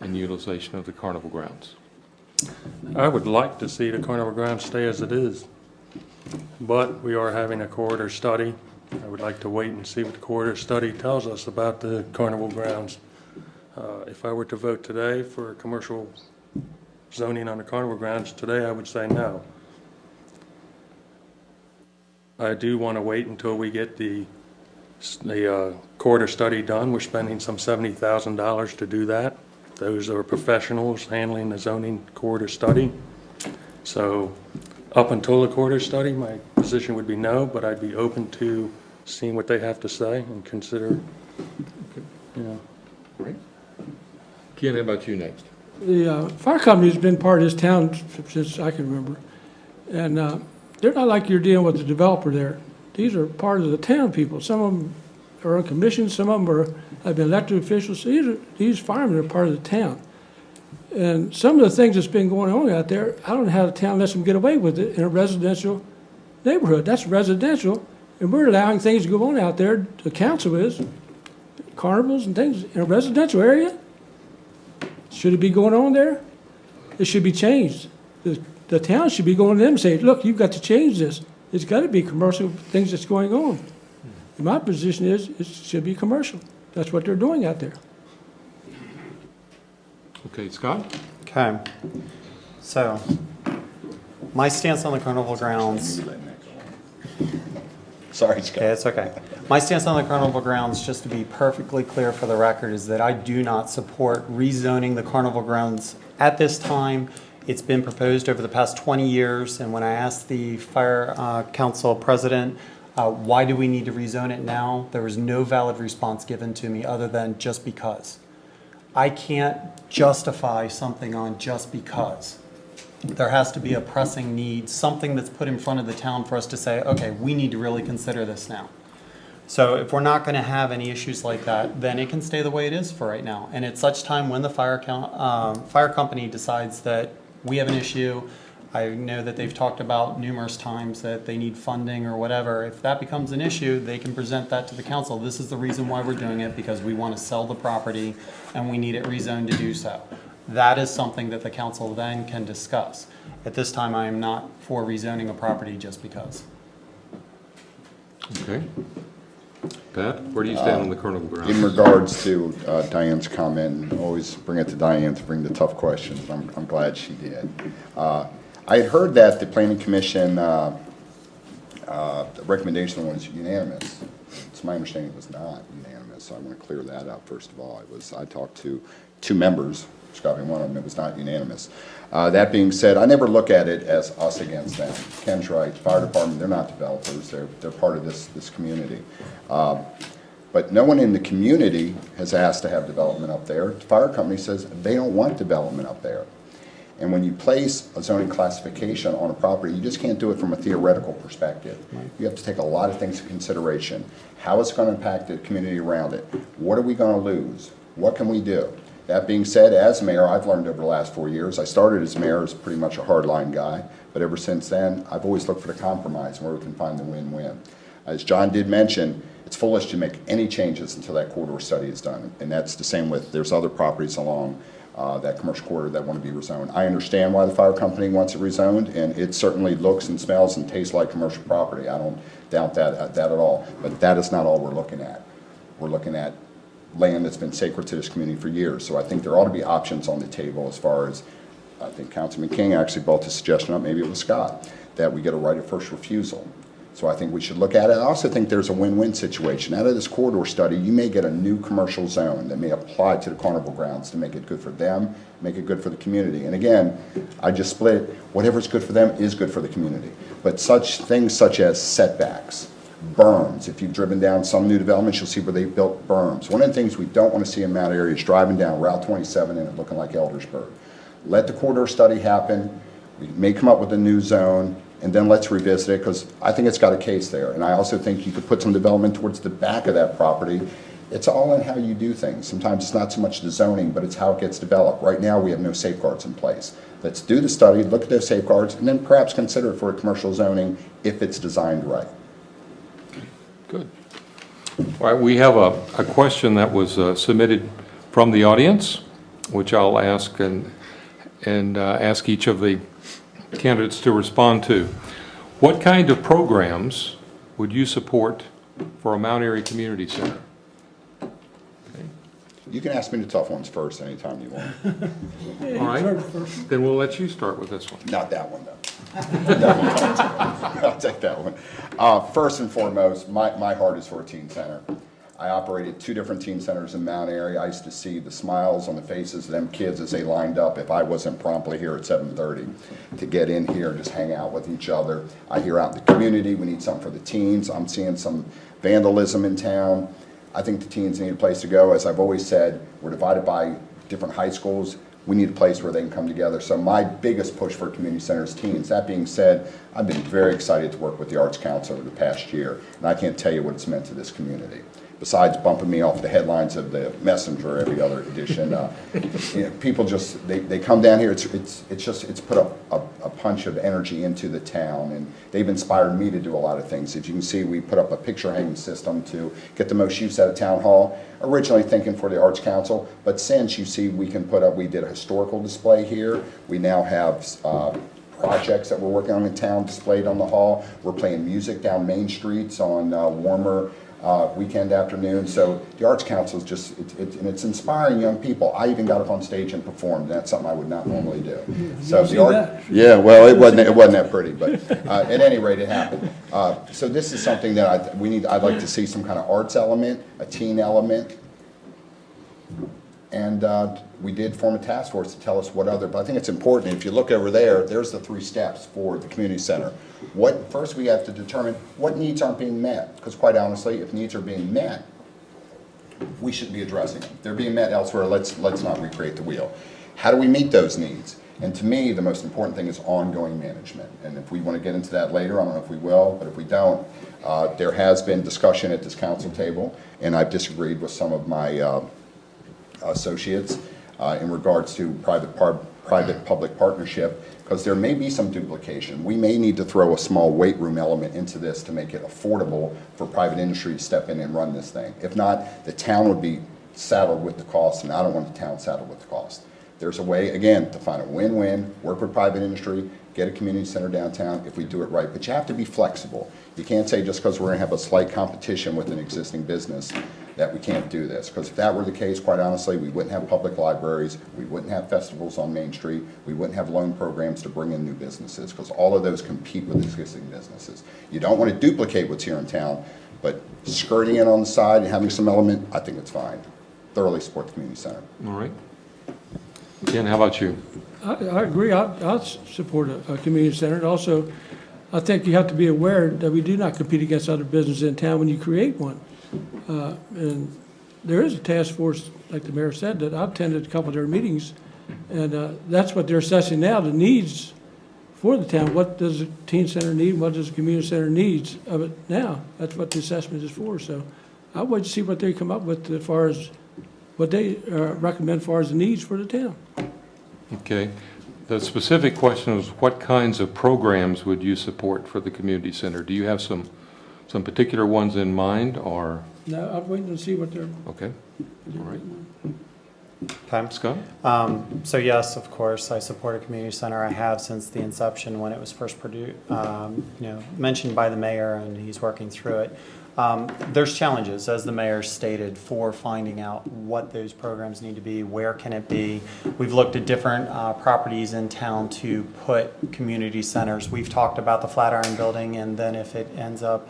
and utilization of the carnival grounds? I would like to see the carnival grounds stay as it is, but we are having a corridor study. I would like to wait and see what the corridor study tells us about the carnival grounds. If I were to vote today for commercial zoning on the carnival grounds today, I would say no. I do want to wait until we get the the corridor study done. We're spending some $70,000 to do that. Those are professionals handling the zoning corridor study. So up until the corridor study, my position would be no, but I'd be open to seeing what they have to say and consider, you know. Great. Ken, how about you next? The fire company's been part of this town since I can remember. And they're not like you're dealing with the developer there. These are part of the town people. Some of them are on commission, some of them have been elected officials. These firemen are part of the town. And some of the things that's been going on out there, I don't know how the town lets them get away with it in a residential neighborhood. That's residential, and we're allowing things to go on out there, the council is, carnivals and things in a residential area. Should it be going on there? It should be changed. The town should be going to them and say, look, you've got to change this. It's got to be commercial things that's going on. And my position is it should be commercial. That's what they're doing out there. Okay, Scott? Okay. So, my stance on the carnival grounds. Sorry, Scott. Okay, it's okay. My stance on the carnival grounds, just to be perfectly clear for the record, is that I do not support rezoning the carnival grounds at this time. It's been proposed over the past 20 years, and when I asked the fire council president, why do we need to rezone it now, there was no valid response given to me other than just because. I can't justify something on just because. There has to be a pressing need, something that's put in front of the town for us to say, okay, we need to really consider this now. So if we're not going to have any issues like that, then it can stay the way it is for right now. And at such time when the fire company decides that we have an issue, I know that they've talked about numerous times that they need funding or whatever. If that becomes an issue, they can present that to the council. This is the reason why we're doing it, because we want to sell the property and we need it rezoned to do so. That is something that the council then can discuss. At this time, I am not for rezoning a property just because. Okay. Pat, where do you stand on the carnival grounds? In regards to Diane's comment, always bring it to Diane to bring the tough questions. I'm glad she did. I had heard that the Planning Commission recommendation was unanimous. It's my understanding it was not unanimous, so I want to clear that up first of all. I talked to two members, Scott being one of them, it was not unanimous. That being said, I never look at it as us against them. Ken's right, fire department, they're not developers, they're part of this community. But no one in the community has asked to have development up there. The fire company says they don't want development up there. And when you place a zoning classification on a property, you just can't do it from a theoretical perspective. You have to take a lot of things into consideration. How it's going to impact the community around it. What are we going to lose? What can we do? That being said, as mayor, I've learned over the last 4 years, I started as mayor as pretty much a hardline guy, but ever since then, I've always looked for the compromise where we can find the win-win. As John did mention, it's foolish to make any changes until that corridor study is done, and that's the same with, there's other properties along that commercial corridor that want to be rezoned. I understand why the fire company wants it rezoned, and it certainly looks and smells and tastes like commercial property. I don't doubt that at all, but that is not all we're looking at. We're looking at land that's been sacred to this community for years. So I think there ought to be options on the table as far as, I think Councilman King actually brought the suggestion up, maybe it was Scott, that we get a right of first refusal. So I think we should look at it. I also think there's a win-win situation. Out of this corridor study, you may get a new commercial zone that may apply to the carnival grounds to make it good for them, make it good for the community. And again, I just split it. Whatever's good for them is good for the community. But such things such as setbacks, berms. If you've driven down some new developments, you'll see where they've built berms. One of the things we don't want to see in Mount Airy is driving down Route 27 and it looking like Eldersburg. Let the corridor study happen. We may come up with a new zone, and then let's revisit it, because I think it's got a case there. And I also think you could put some development towards the back of that property. It's all in how you do things. Sometimes it's not so much the zoning, but it's how it gets developed. Right now, we have no safeguards in place. Let's do the study, look at those safeguards, and then perhaps consider it for a commercial zoning if it's designed right. Good. All right, we have a question that was submitted from the audience, which I'll ask and ask each of the candidates to respond to. What kind of programs would you support for a Mount Airy Community Center? Okay. You can ask me the tough ones first anytime you want. All right, then we'll let you start with this one. Not that one, though. I'll take that one. First and foremost, my heart is for a teen center. I operated 2 different teen centers in Mount Airy. I used to see the smiles on the faces of them kids as they lined up if I wasn't promptly here at 7:30 to get in here and just hang out with each other. I hear out in the community, we need something for the teens. I'm seeing some vandalism in town. I think the teens need a place to go. As I've always said, we're divided by different high schools. We need a place where they can come together. So my biggest push for community center is teens. That being said, I've been very excited to work with the Arts Council over the past year, and I can't tell you what it's meant to this community. Besides bumping me off the headlines of the Messenger every other edition, you know, people just, they come down here, it's put a punch of energy into the town, and they've inspired me to do a lot of things. As you can see, we put up a picture hanging system to get the most use out of Town Hall, originally thinking for the Arts Council, but since you see we did a historical display here, we now have projects that we're working on in town displayed on the hall. We're playing music down Main Streets on warmer weekend afternoon. So the Arts Council is just, it's inspiring young people. I even got up on stage and performed. That's something I would not normally do. So the art, yeah, well, it wasn't that pretty, but at any rate, it happened. So this is something that I'd like to see some kind of arts element, a teen element. And we did form a task force to tell us what other, but I think it's important. If you look over there, there's the 3 steps for the community center. First we have to determine what needs aren't being met, because quite honestly, if needs are being met, we should be addressing them. They're being met elsewhere, let's not recreate the wheel. How do we meet those needs? And to me, the most important thing is ongoing management. And if we want to get into that later, I don't know if we will, but if we don't, there has been discussion at this council table, and I've disagreed with some of my associates in regards to private-public partnership, because there may be some duplication. We may need to throw a small weight room element into this to make it affordable for private industry to step in and run this thing. If not, the town would be saddled with the cost, and I don't want the town saddled with the cost. There's a way, again, to find a win-win, work with private industry, get a community center downtown if we do it right. But you have to be flexible. You can't say just because we're going to have a slight competition with an existing business that we can't do this. Because if that were the case, quite honestly, we wouldn't have public libraries, we wouldn't have festivals on Main Street, we wouldn't have loan programs to bring in new businesses, because all of those compete with existing businesses. You don't want to duplicate what's here in town, but skirting it on the side and having some element, I think it's fine. Thoroughly support the community center. All right. Ken, how about you? I agree. I'll support a community center. And also, I think you have to be aware that we do not compete against other businesses in town when you create one. And there is a task force, like the mayor said, that I've attended a couple of their meetings, and that's what they're assessing now, the needs for the town. What does a teen center need? What does a community center needs of it now? That's what the assessment is for. So I'll wait to see what they come up with as far as what they recommend as far as the needs for the town. Okay. The specific question was, what kinds of programs would you support for the community center? Do you have some particular ones in mind, or? No, I'm waiting to see what they're. Okay. All right. Okay. Scott? So yes, of course, I support a community center. I have since the inception when it was first mentioned by the mayor, and he's working through it. There's challenges, as the mayor stated, for finding out what those programs need to be, where can it be. We've looked at different properties in town to put community centers. We've talked about the Flatiron Building, and then if it ends up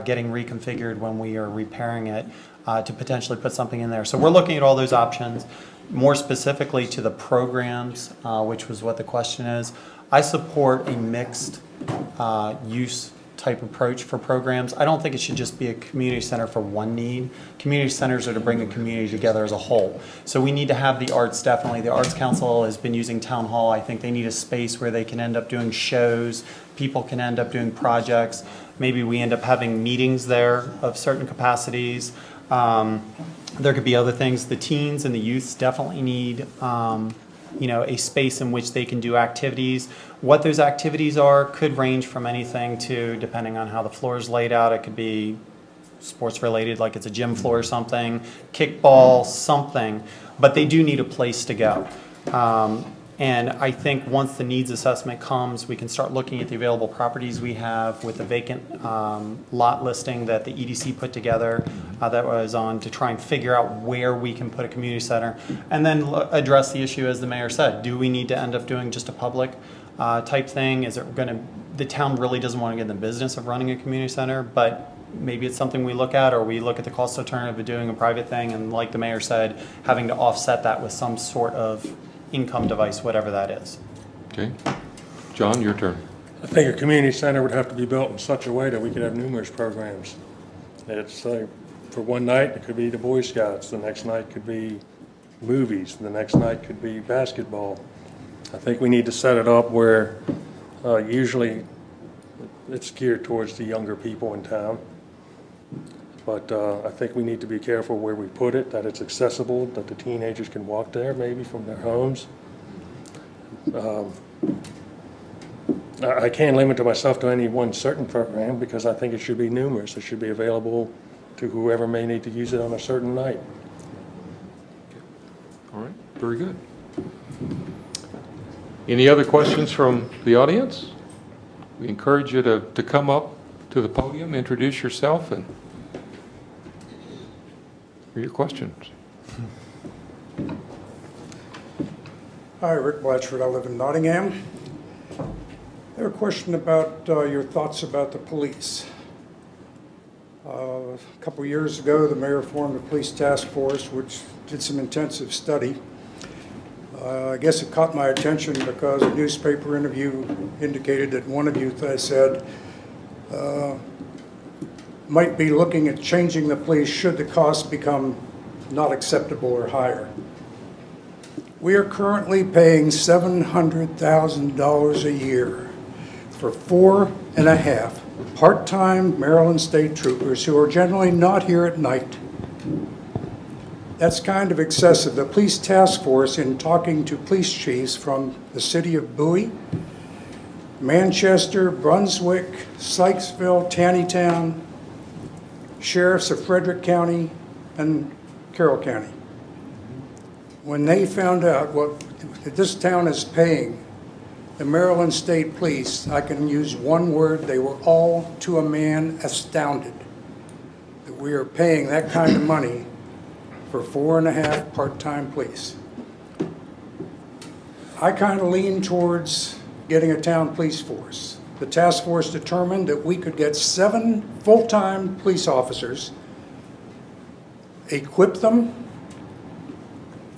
getting reconfigured when we are repairing it, to potentially put something in there. So we're looking at all those options. More specifically to the programs, which was what the question is, I support a mixed use type approach for programs. I don't think it should just be a community center for one need. Community centers are to bring the community together as a whole. So we need to have the arts, definitely. The Arts Council has been using Town Hall. I think they need a space where they can end up doing shows, people can end up doing projects. Maybe we end up having meetings there of certain capacities. There could be other things. The teens and the youths definitely need a space in which they can do activities. What those activities are could range from anything to, depending on how the floor is laid out, it could be sports related, like it's a gym floor or something, kickball, something, but they do need a place to go. And I think once the needs assessment comes, we can start looking at the available properties we have with the vacant lot listing that the EDC put together that was on to try and figure out where we can put a community center, and then address the issue, as the mayor said. Do we need to end up doing just a public type thing? Is it going to, the town really doesn't want to get in the business of running a community center, but maybe it's something we look at, or we look at the cost alternative of doing a private thing, and like the mayor said, having to offset that with some sort of income device, whatever that is. Okay. John, your turn. I think a community center would have to be built in such a way that we could have numerous programs. It's for one night, it could be the Boy Scouts, the next night could be movies, the next night could be basketball. I think we need to set it up where usually it's geared towards the younger people in town. But I think we need to be careful where we put it, that it's accessible, that the teenagers can walk there maybe from their homes. I can't limit myself to any one certain program because I think it should be numerous. It should be available to whoever may need to use it on a certain night. All right, very good. Any other questions from the audience? We encourage you to come up to the podium, introduce yourself, and hear your questions. Hi, Rick Blatchford. I live in Nottingham. I have a question about your thoughts about the police. A couple years ago, the mayor formed a police task force which did some intensive study. I guess it caught my attention because a newspaper interview indicated that one of you said might be looking at changing the police should the costs become not acceptable or higher. We are currently paying $700,000 a year for 4.5 part-time Maryland State Troopers who are generally not here at night. That's kind of excessive. The police task force, in talking to police chiefs from the city of Bowie, Manchester, Brunswick, Sykesville, Taneytown, sheriffs of Frederick County and Carroll County, when they found out what this town is paying the Maryland State Police, I can use one word, they were all to a man astounded that we are paying that kind of money for 4.5 part-time police. I kind of lean towards getting a town police force. The task force determined that we could get 7 full-time police officers, equip them,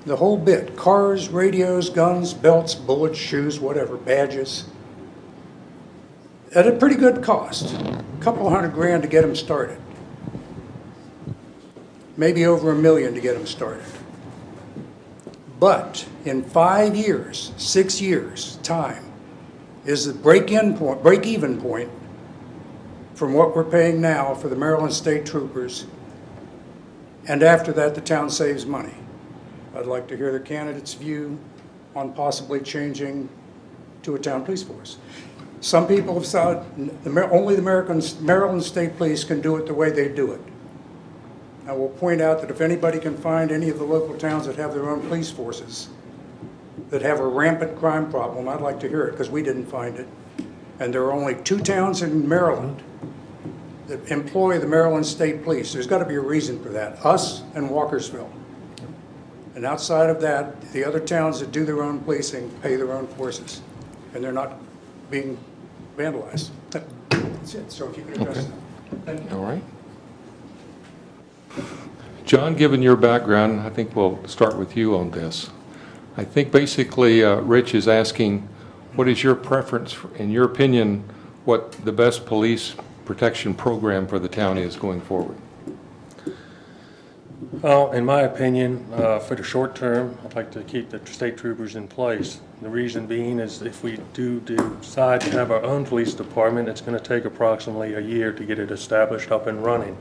the whole bit, cars, radios, guns, belts, bullets, shoes, whatever, badges, at a pretty good cost, a couple $100,000 to get them started. Maybe over $1 million to get them started. But in 5 years, 6 years time is the break-even point from what we're paying now for the Maryland State Troopers, and after that the town saves money. I'd like to hear the candidate's view on possibly changing to a town police force. Some people have said only the Maryland State Police can do it the way they do it. I will point out that if anybody can find any of the local towns that have their own police forces that have a rampant crime problem, I'd like to hear it because we didn't find it. And there are only 2 towns in Maryland that employ the Maryland State Police. There's got to be a reason for that, us and Walkersville. And outside of that, the other towns that do their own policing pay their own forces, and they're not being vandalized. That's it. So if you could address that. Thank you. All right. John, given your background, I think we'll start with you on this. I think basically Rich is asking, what is your preference, in your opinion, what the best police protection program for the town is going forward? Well, in my opinion, for the short term, I'd like to keep the state troopers in place. The reason being is if we do decide to have our own police department, it's going to take approximately a year to get it established up and running.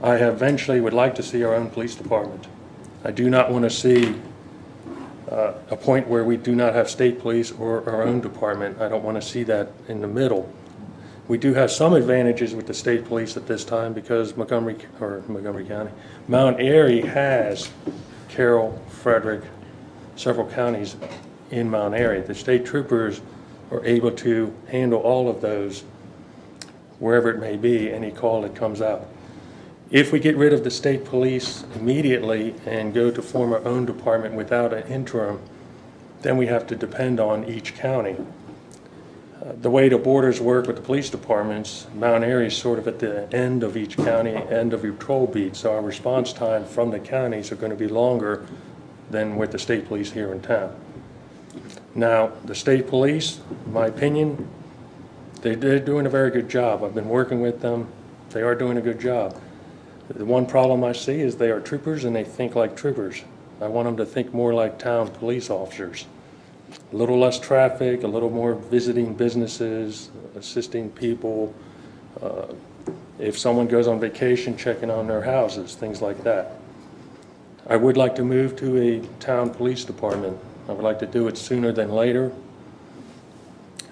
I eventually would like to see our own police department. I do not want to see a point where we do not have state police or our own department. I don't want to see that in the middle. We do have some advantages with the state police at this time because Montgomery County, Mount Airy has Carroll, Frederick, several counties in Mount Airy. The state troopers are able to handle all of those wherever it may be, any call that comes out. If we get rid of the state police immediately and go to form our own department without an interim, then we have to depend on each county. The way the borders work with the police departments, Mount Airy is sort of at the end of each county, end of your patrol beat, so our response time from the counties are going to be longer than with the state police here in town. Now, the state police, in my opinion, they're doing a very good job. I've been working with them. They are doing a good job. The one problem I see is they are troopers and they think like troopers. I want them to think more like town police officers. A little less traffic, a little more visiting businesses, assisting people. If someone goes on vacation, checking on their houses, things like that. I would like to move to a town police department. I would like to do it sooner than later.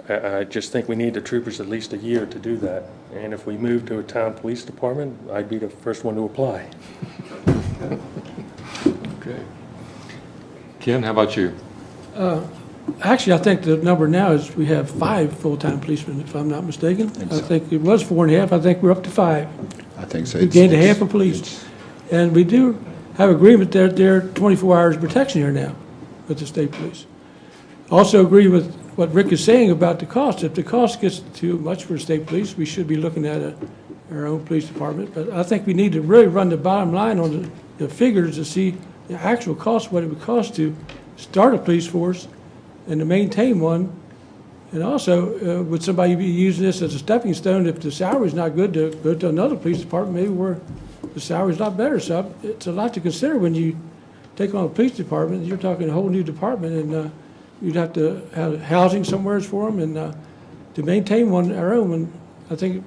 I just think we need the troopers at least a year to do that. And if we move to a town police department, I'd be the first one to apply. Okay. Ken, how about you? Actually, I think the number now is we have 5 full-time policemen, if I'm not mistaken. I think it was 4.5. I think we're up to 5. I think so. We gained a half a police. And we do have agreement that they're 24 hours protection here now with the state police. Also agree with what Rick is saying about the cost. If the cost gets too much for the state police, we should be looking at our own police department. But I think we need to really run the bottom line on the figures to see the actual cost, what it would cost to start a police force and to maintain one. And also, would somebody be using this as a stepping stone if the salary's not good to go to another police department, maybe where the salary's not better? So it's a lot to consider when you take on a police department. You're talking a whole new department, and you'd have to have housing somewhere for them, and to maintain one our own. And I think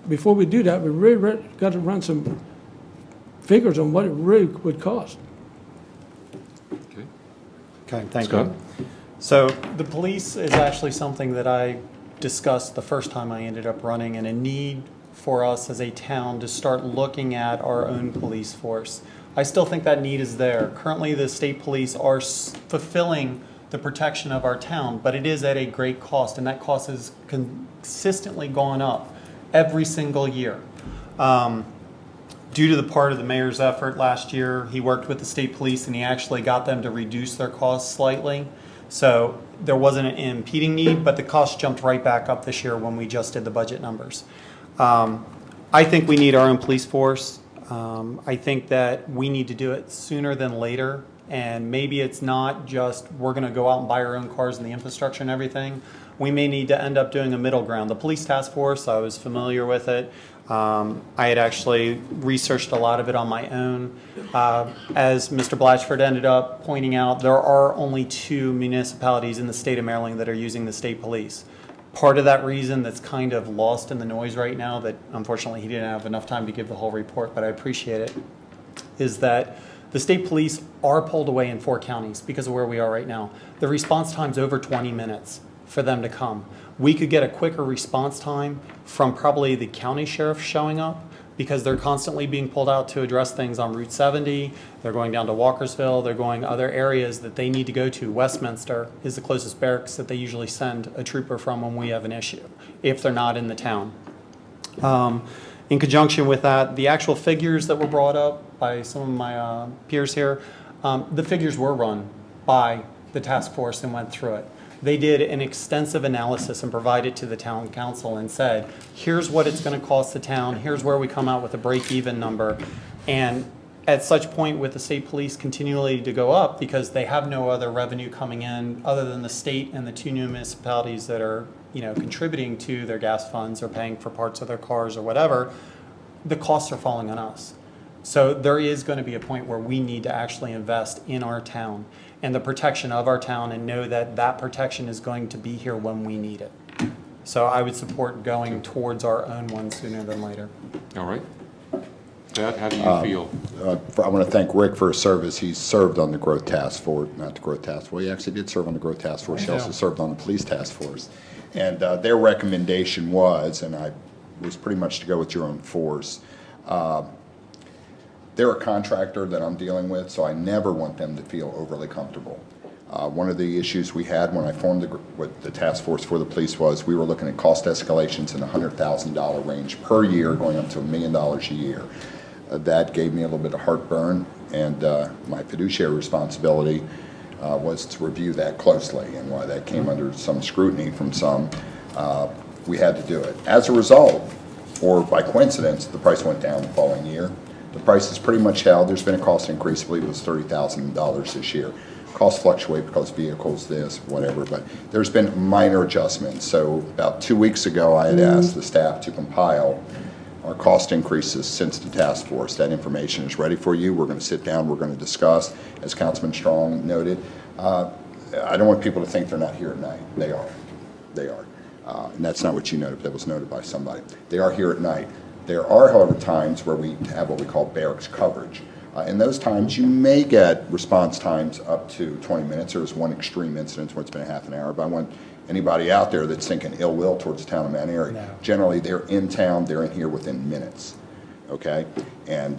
before we do that, we really got to run some figures on what it really would cost. Okay, thank Scott? you. So the police is actually something that I discussed the first time I ended up running, and a need for us as a town to start looking at our own police force. I still think that need is there. Currently, the state police are fulfilling the protection of our town, but it is at a great cost, and that cost has consistently gone up every single year. Due to the part of the mayor's effort last year, he worked with the state police and he actually got them to reduce their costs slightly. So there wasn't an impeding need, but the cost jumped right back up this year when we just did the budget numbers. I think we need our own police force. I think that we need to do it sooner than later. And maybe it's not just we're going to go out and buy our own cars and the infrastructure and everything. We may need to end up doing a middle ground. The police task force, I was familiar with it. I had actually researched a lot of it on my own. As Mr. Blatchford ended up pointing out, there are only 2 municipalities in the state of Maryland that are using the state police. Part of that reason that's kind of lost in the noise right now, that unfortunately he didn't have enough time to give the whole report, but I appreciate it, is that the state police are pulled away in 4 counties because of where we are right now. The response time's over 20 minutes for them to come. We could get a quicker response time from probably the county sheriff showing up, because they're constantly being pulled out to address things on Route 70. They're going down to Walkersville. They're going other areas that they need to go to. Westminster is the closest barracks that they usually send a trooper from when we have an issue, if they're not in the town. In conjunction with that, the actual figures that were brought up by some of my peers here, the figures were run by the task force and went through it. They did an extensive analysis and provided to the town council and said, here's what it's going to cost the town, here's where we come out with a break-even number. And at such point with the state police continually to go up because they have no other revenue coming in other than the state and the 2 new municipalities that are, contributing to their gas funds or paying for parts of their cars or whatever, the costs are falling on us. So there is going to be a point where we need to actually invest in our town and the protection of our town and know that that protection is going to be here when we need it. So I would support going towards our own one sooner than later. All right. Pat, how do you feel? I want to thank Rick for his service. He's served on the Growth Task Force, not the Growth Task Force. He actually did serve on the Growth Task Force. He also served on the Police Task Force. And their recommendation was, and I was pretty much to go with your own force, they're a contractor that I'm dealing with, so I never want them to feel overly comfortable. One of the issues we had when I formed the task force for the police was we were looking at cost escalations in the $100,000 range per year, going up to $1 million a year. That gave me a little bit of heartburn, and my fiduciary responsibility was to review that closely, and why that came under some scrutiny from some, we had to do it. As a result, or by coincidence, the price went down the following year. The price is pretty much held. There's been a cost increase. I believe it was $30,000 this year. Costs fluctuate because vehicles, this, whatever, but there's been minor adjustments. So about 2 weeks ago, I had asked the staff to compile our cost increases since the task force. That information is ready for you. We're going to sit down. We're going to discuss. As Councilman Strong noted, I don't want people to think they're not here at night. They are. They are. And that's not what you noted. That was noted by somebody. They are here at night. There are, however, times where we have what we call barracks coverage. In those times, you may get response times up to 20 minutes. There was one extreme incident where it's been a half an hour, but I want anybody out there that's thinking ill will towards the town of Mount Airy. No. Generally, they're in town, they're in here within minutes, okay? And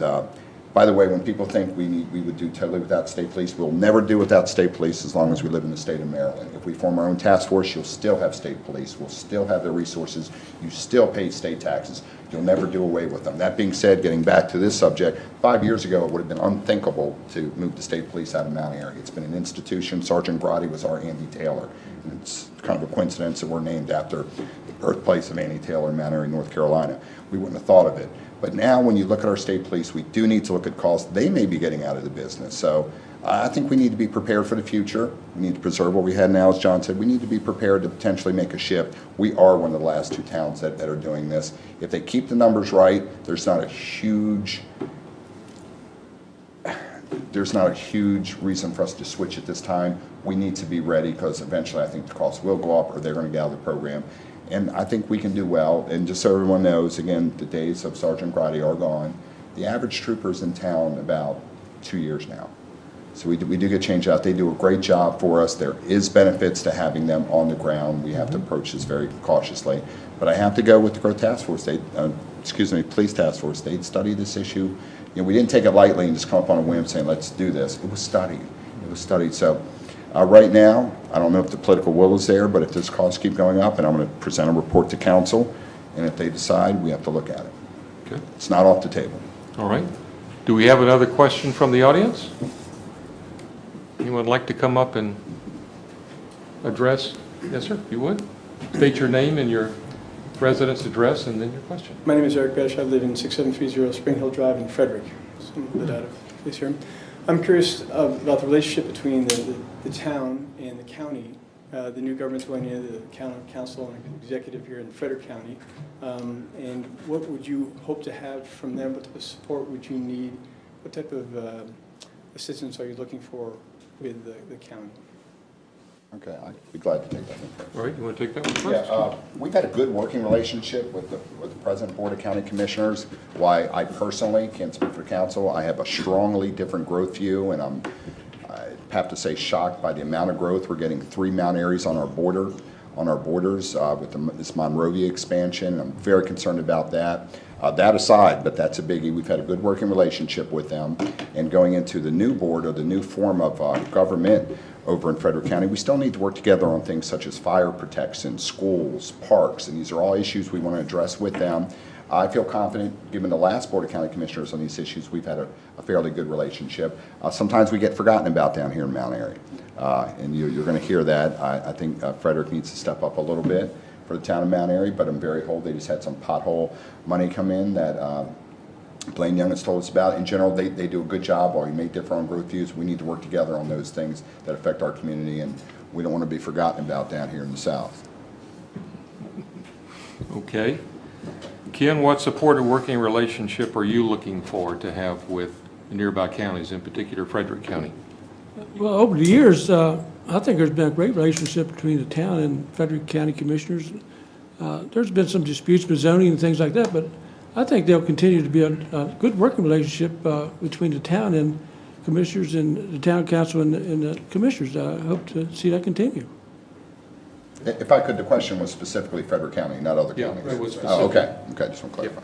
by the way, when people think we would do totally without state police, we'll never do without state police as long as we live in the state of Maryland. If we form our own task force, you'll still have state police. We'll still have their resources. You still pay state taxes. You'll never do away with them. That being said, getting back to this subject, 5 years ago, it would have been unthinkable to move the state police out of Mount Airy. It's been an institution. Sergeant Grady was our Andy Taylor. And it's kind of a coincidence that we're named after the birthplace of Andy Taylor in Mount Airy, North Carolina. We wouldn't have thought of it. But now when you look at our state police, we do need to look at costs. They may be getting out of the business. So I think we need to be prepared for the future. We need to preserve what we had now, as John said. We need to be prepared to potentially make a shift. We are one of the last two towns that are doing this. If they keep the numbers right, there's not a huge reason for us to switch at this time. We need to be ready because eventually I think the costs will go up or they're going to get out of the program. And I think we can do well. And just so everyone knows, again, the days of Sergeant Grady are gone. The average trooper's in town about 2 years now. So we do get changed out. They do a great job for us. There is benefits to having them on the ground. We have to approach this very cautiously. But I have to go with the growth task force. Police task force. They'd study this issue. You know, we didn't take it lightly and just come up on a whim saying, let's do this. It was studied. It was studied. So right now, I don't know if the political will is there, but if this costs keep going up, and I'm going to present a report to council, and if they decide, we have to look at it. Okay. It's not off the table. All right. Do we have another question from the audience? Anyone like to come up and address? Yes, sir, if you would. State your name and your residence address and then your question. My name is Eric Besh. I live in 6730 Spring Hill Drive in Frederick. So I'm a bit out of place here. I'm curious about the relationship between the town and the county. The new government's going in, the county council and executive here in Frederick County. And what would you hope to have from them? What type of support would you need? What type of assistance are you looking for with the county? Okay, I'd be glad to take that one. All right, you want to take that one first? Yeah, we've had a good working relationship with the present Board of County Commissioners. Why I personally can't speak for council. I have a strongly different growth view, and I have to say shocked by the amount of growth. We're getting 3 Mount Airies on our borders with this Monrovia expansion. I'm very concerned about that. That aside, but that's a biggie, we've had a good working relationship with them. And going into the new board or the new form of government over in Frederick County, we still need to work together on things such as fire protection, schools, parks, and these are all issues we want to address with them. I feel confident, given the last Board of County Commissioners on these issues, we've had a fairly good relationship. Sometimes we get forgotten about down here in Mount Airy, and you're going to hear that. I think Frederick needs to step up a little bit for the town of Mount Airy, but I'm very hopeful. They just had some pothole money come in that Blaine Young has told us about. In general, they do a good job. While we may differ on growth views, we need to work together on those things that affect our community, and we don't want to be forgotten about down here in the South. Okay. Ken, what supportive working relationship are you looking for to have with the nearby counties, in particular Frederick County? Well, over the years, I think there's been a great relationship between the town and Frederick County Commissioners. There's been some disputes with zoning and things like that, but I think there'll continue to be a good working relationship between the town and commissioners and the town council and the commissioners. I hope to see that continue. If I could, the question was specifically Frederick County, not other counties. It was Oh, specific. okay, just want to clarify.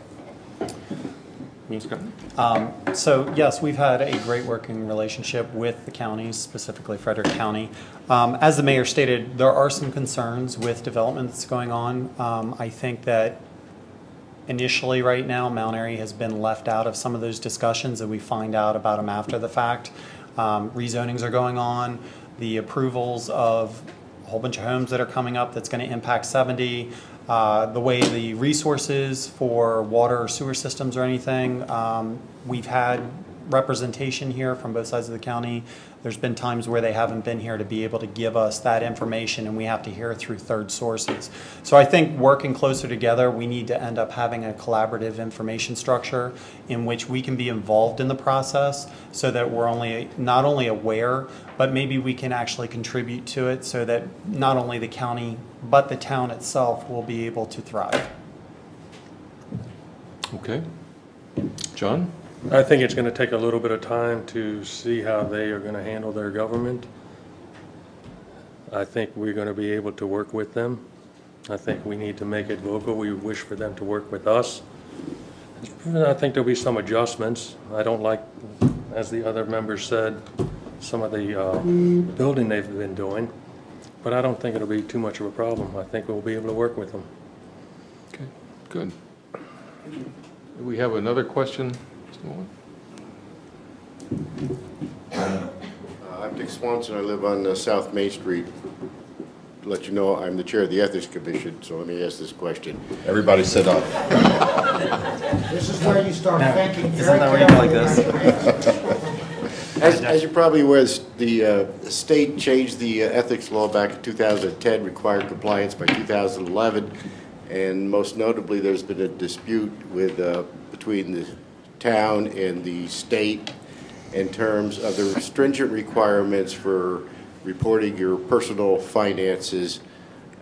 So yes, we've had a great working relationship with the counties, specifically Frederick County. As the mayor stated, there are some concerns with development that's going on. I think that initially right now, Mount Airy has been left out of some of those discussions, and we find out about them after the fact. Rezonings are going on. the approvals of a whole bunch of homes that are coming up that's going to impact 70, the way the resources for water or sewer systems or anything. We've had representation here from both sides of the county. There's been times where they haven't been here to be able to give us that information, and we have to hear through third sources. So I think working closer together, we need to end up having a collaborative information structure in which we can be involved in the process so that we're not only aware, but maybe we can actually contribute to it so that not only the county, but the town itself will be able to thrive. Okay. John? I think it's going to take a little bit of time to see how they are going to handle their government. I think we're going to be able to work with them. I think we need to make it vocal. We wish for them to work with us. I think there'll be some adjustments. I don't like, as the other members said, some of the building they've been doing, but I don't think it'll be too much of a problem. I think we'll be able to work with them. Okay, good. We have another question. I'm Dick Swanson. I live on South Main Street. To let you know, I'm the chair of the Ethics Commission, so let me ask this question. Everybody sit up. This is where you start thinking Isn't very that where you go like carefully. this? As you're probably aware, the state changed the ethics law back in 2010, required compliance by 2011, and most notably, there's been a dispute between the town and the state in terms of the stringent requirements for reporting your personal finances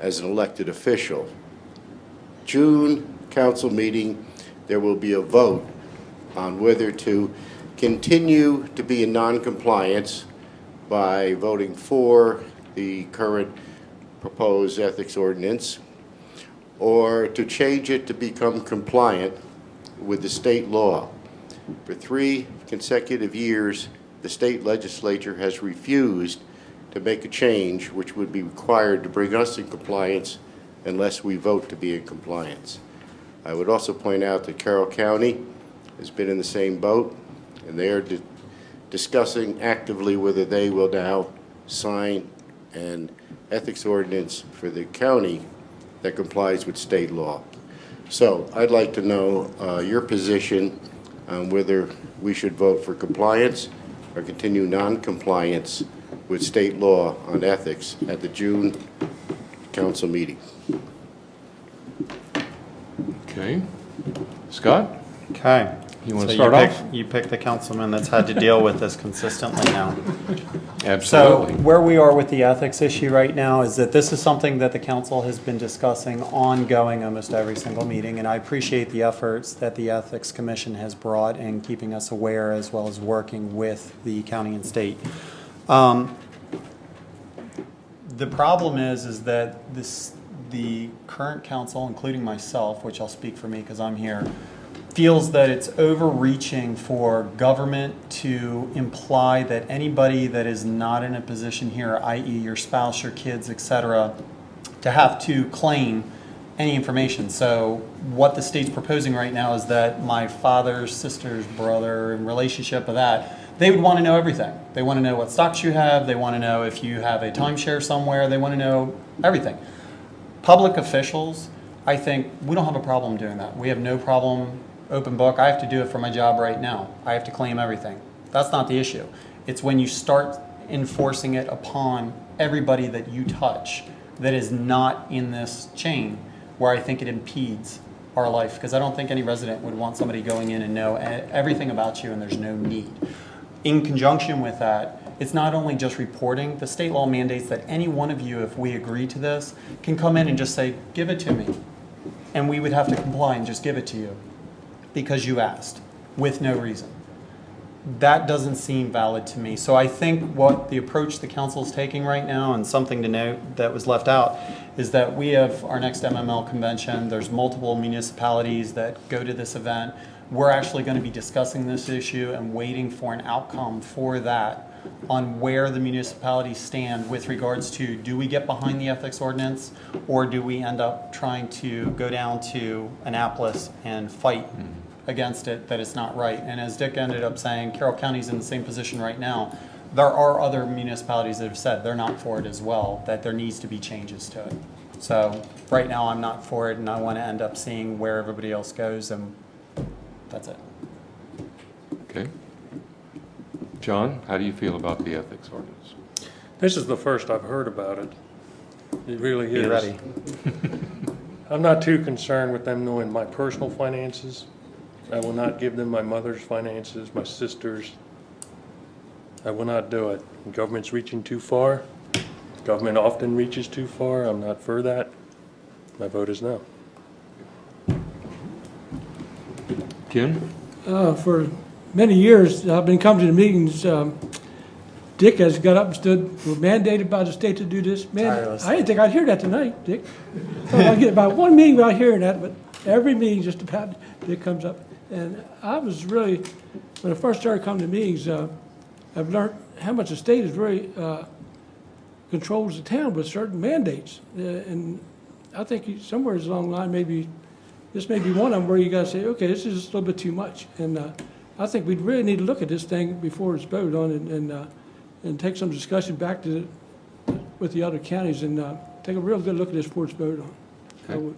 as an elected official. June council meeting, there will be a vote on whether to continue to be in non-compliance by voting for the current proposed ethics ordinance, or to change it to become compliant with the state law. For 3 consecutive years, the state legislature has refused to make a change which would be required to bring us in compliance unless we vote to be in compliance. I would also point out that Carroll County has been in the same boat, and they are discussing actively whether they will now sign an ethics ordinance for the county that complies with state law. So I'd like to know your position on whether we should vote for compliance or continue non-compliance with state law on ethics at the June council meeting. Okay. Scott? Okay. You want to So start off? You pick the councilman that's had to deal with this consistently now. Absolutely. So where we are with the ethics issue right now is that this is something that the council has been discussing ongoing almost every single meeting, and I appreciate the efforts that the Ethics Commission has brought in keeping us aware as well as working with the county and state. The problem is that the current council, including myself, which I'll speak for me because I'm here, feels that it's overreaching for government to imply that anybody that is not in a position here, i.e. your spouse, your kids, etc., to have to claim any information. So what the state's proposing right now is that my father's sister's brother, in relationship of that, they would want to know everything. They want to know what stocks you have. They want to know if you have a timeshare somewhere. They want to know everything. Public officials, I think, we don't have a problem doing that. We have no problem. Open book, I have to do it for my job right now. I have to claim everything. That's not the issue. It's when you start enforcing it upon everybody that you touch that is not in this chain where I think it impedes our life, because I don't think any resident would want somebody going in and know everything about you and there's no need. In conjunction with that, it's not only just reporting. The state law mandates that any one of you, if we agree to this, can come in and just say, give it to me. And we would have to comply and just give it to you because you asked with no reason. That doesn't seem valid to me. So I think what the approach the council is taking right now, and something to note that was left out, is that we have our next MML convention. There's multiple municipalities that go to this event. We're actually going to be discussing this issue and waiting for an outcome for that on where the municipalities stand with regards to, do we get behind the ethics ordinance, or do we end up trying to go down to Annapolis and fight against it that it's not right. And as Dick ended up saying, Carroll County's in the same position right now. there are other municipalities that have said they're not for it as well, that there needs to be changes to it. So right now I'm not for it, and I want to end up seeing where everybody else goes, and that's it. Okay. John, how do you feel about the ethics ordinance? This is the first I've heard about it. It really is. Be ready. I'm not too concerned with them knowing my personal finances. I will not give them my mother's finances, my sister's. I will not do it. Government's reaching too far. Government often reaches too far. I'm not for that. My vote is no. Ken? For many years, I've been coming to the meetings. Dick has got up and stood, we're mandated by the state to do this. Man, Tirelessly. I didn't think I'd hear that tonight, Dick. Thought I'd get about one meeting without hearing that, but every meeting just about, Dick comes up. And I was really, when I first started coming to meetings, I've learned how much the state is really controls the town with certain mandates. And I think somewhere along the line, maybe, this may be one of them where you gotta say, okay, this is just a little bit too much. And I think we'd really need to look at this thing before it's voted on and take some discussion back to, with the other counties and take a real good look at this before it's voted on. I would.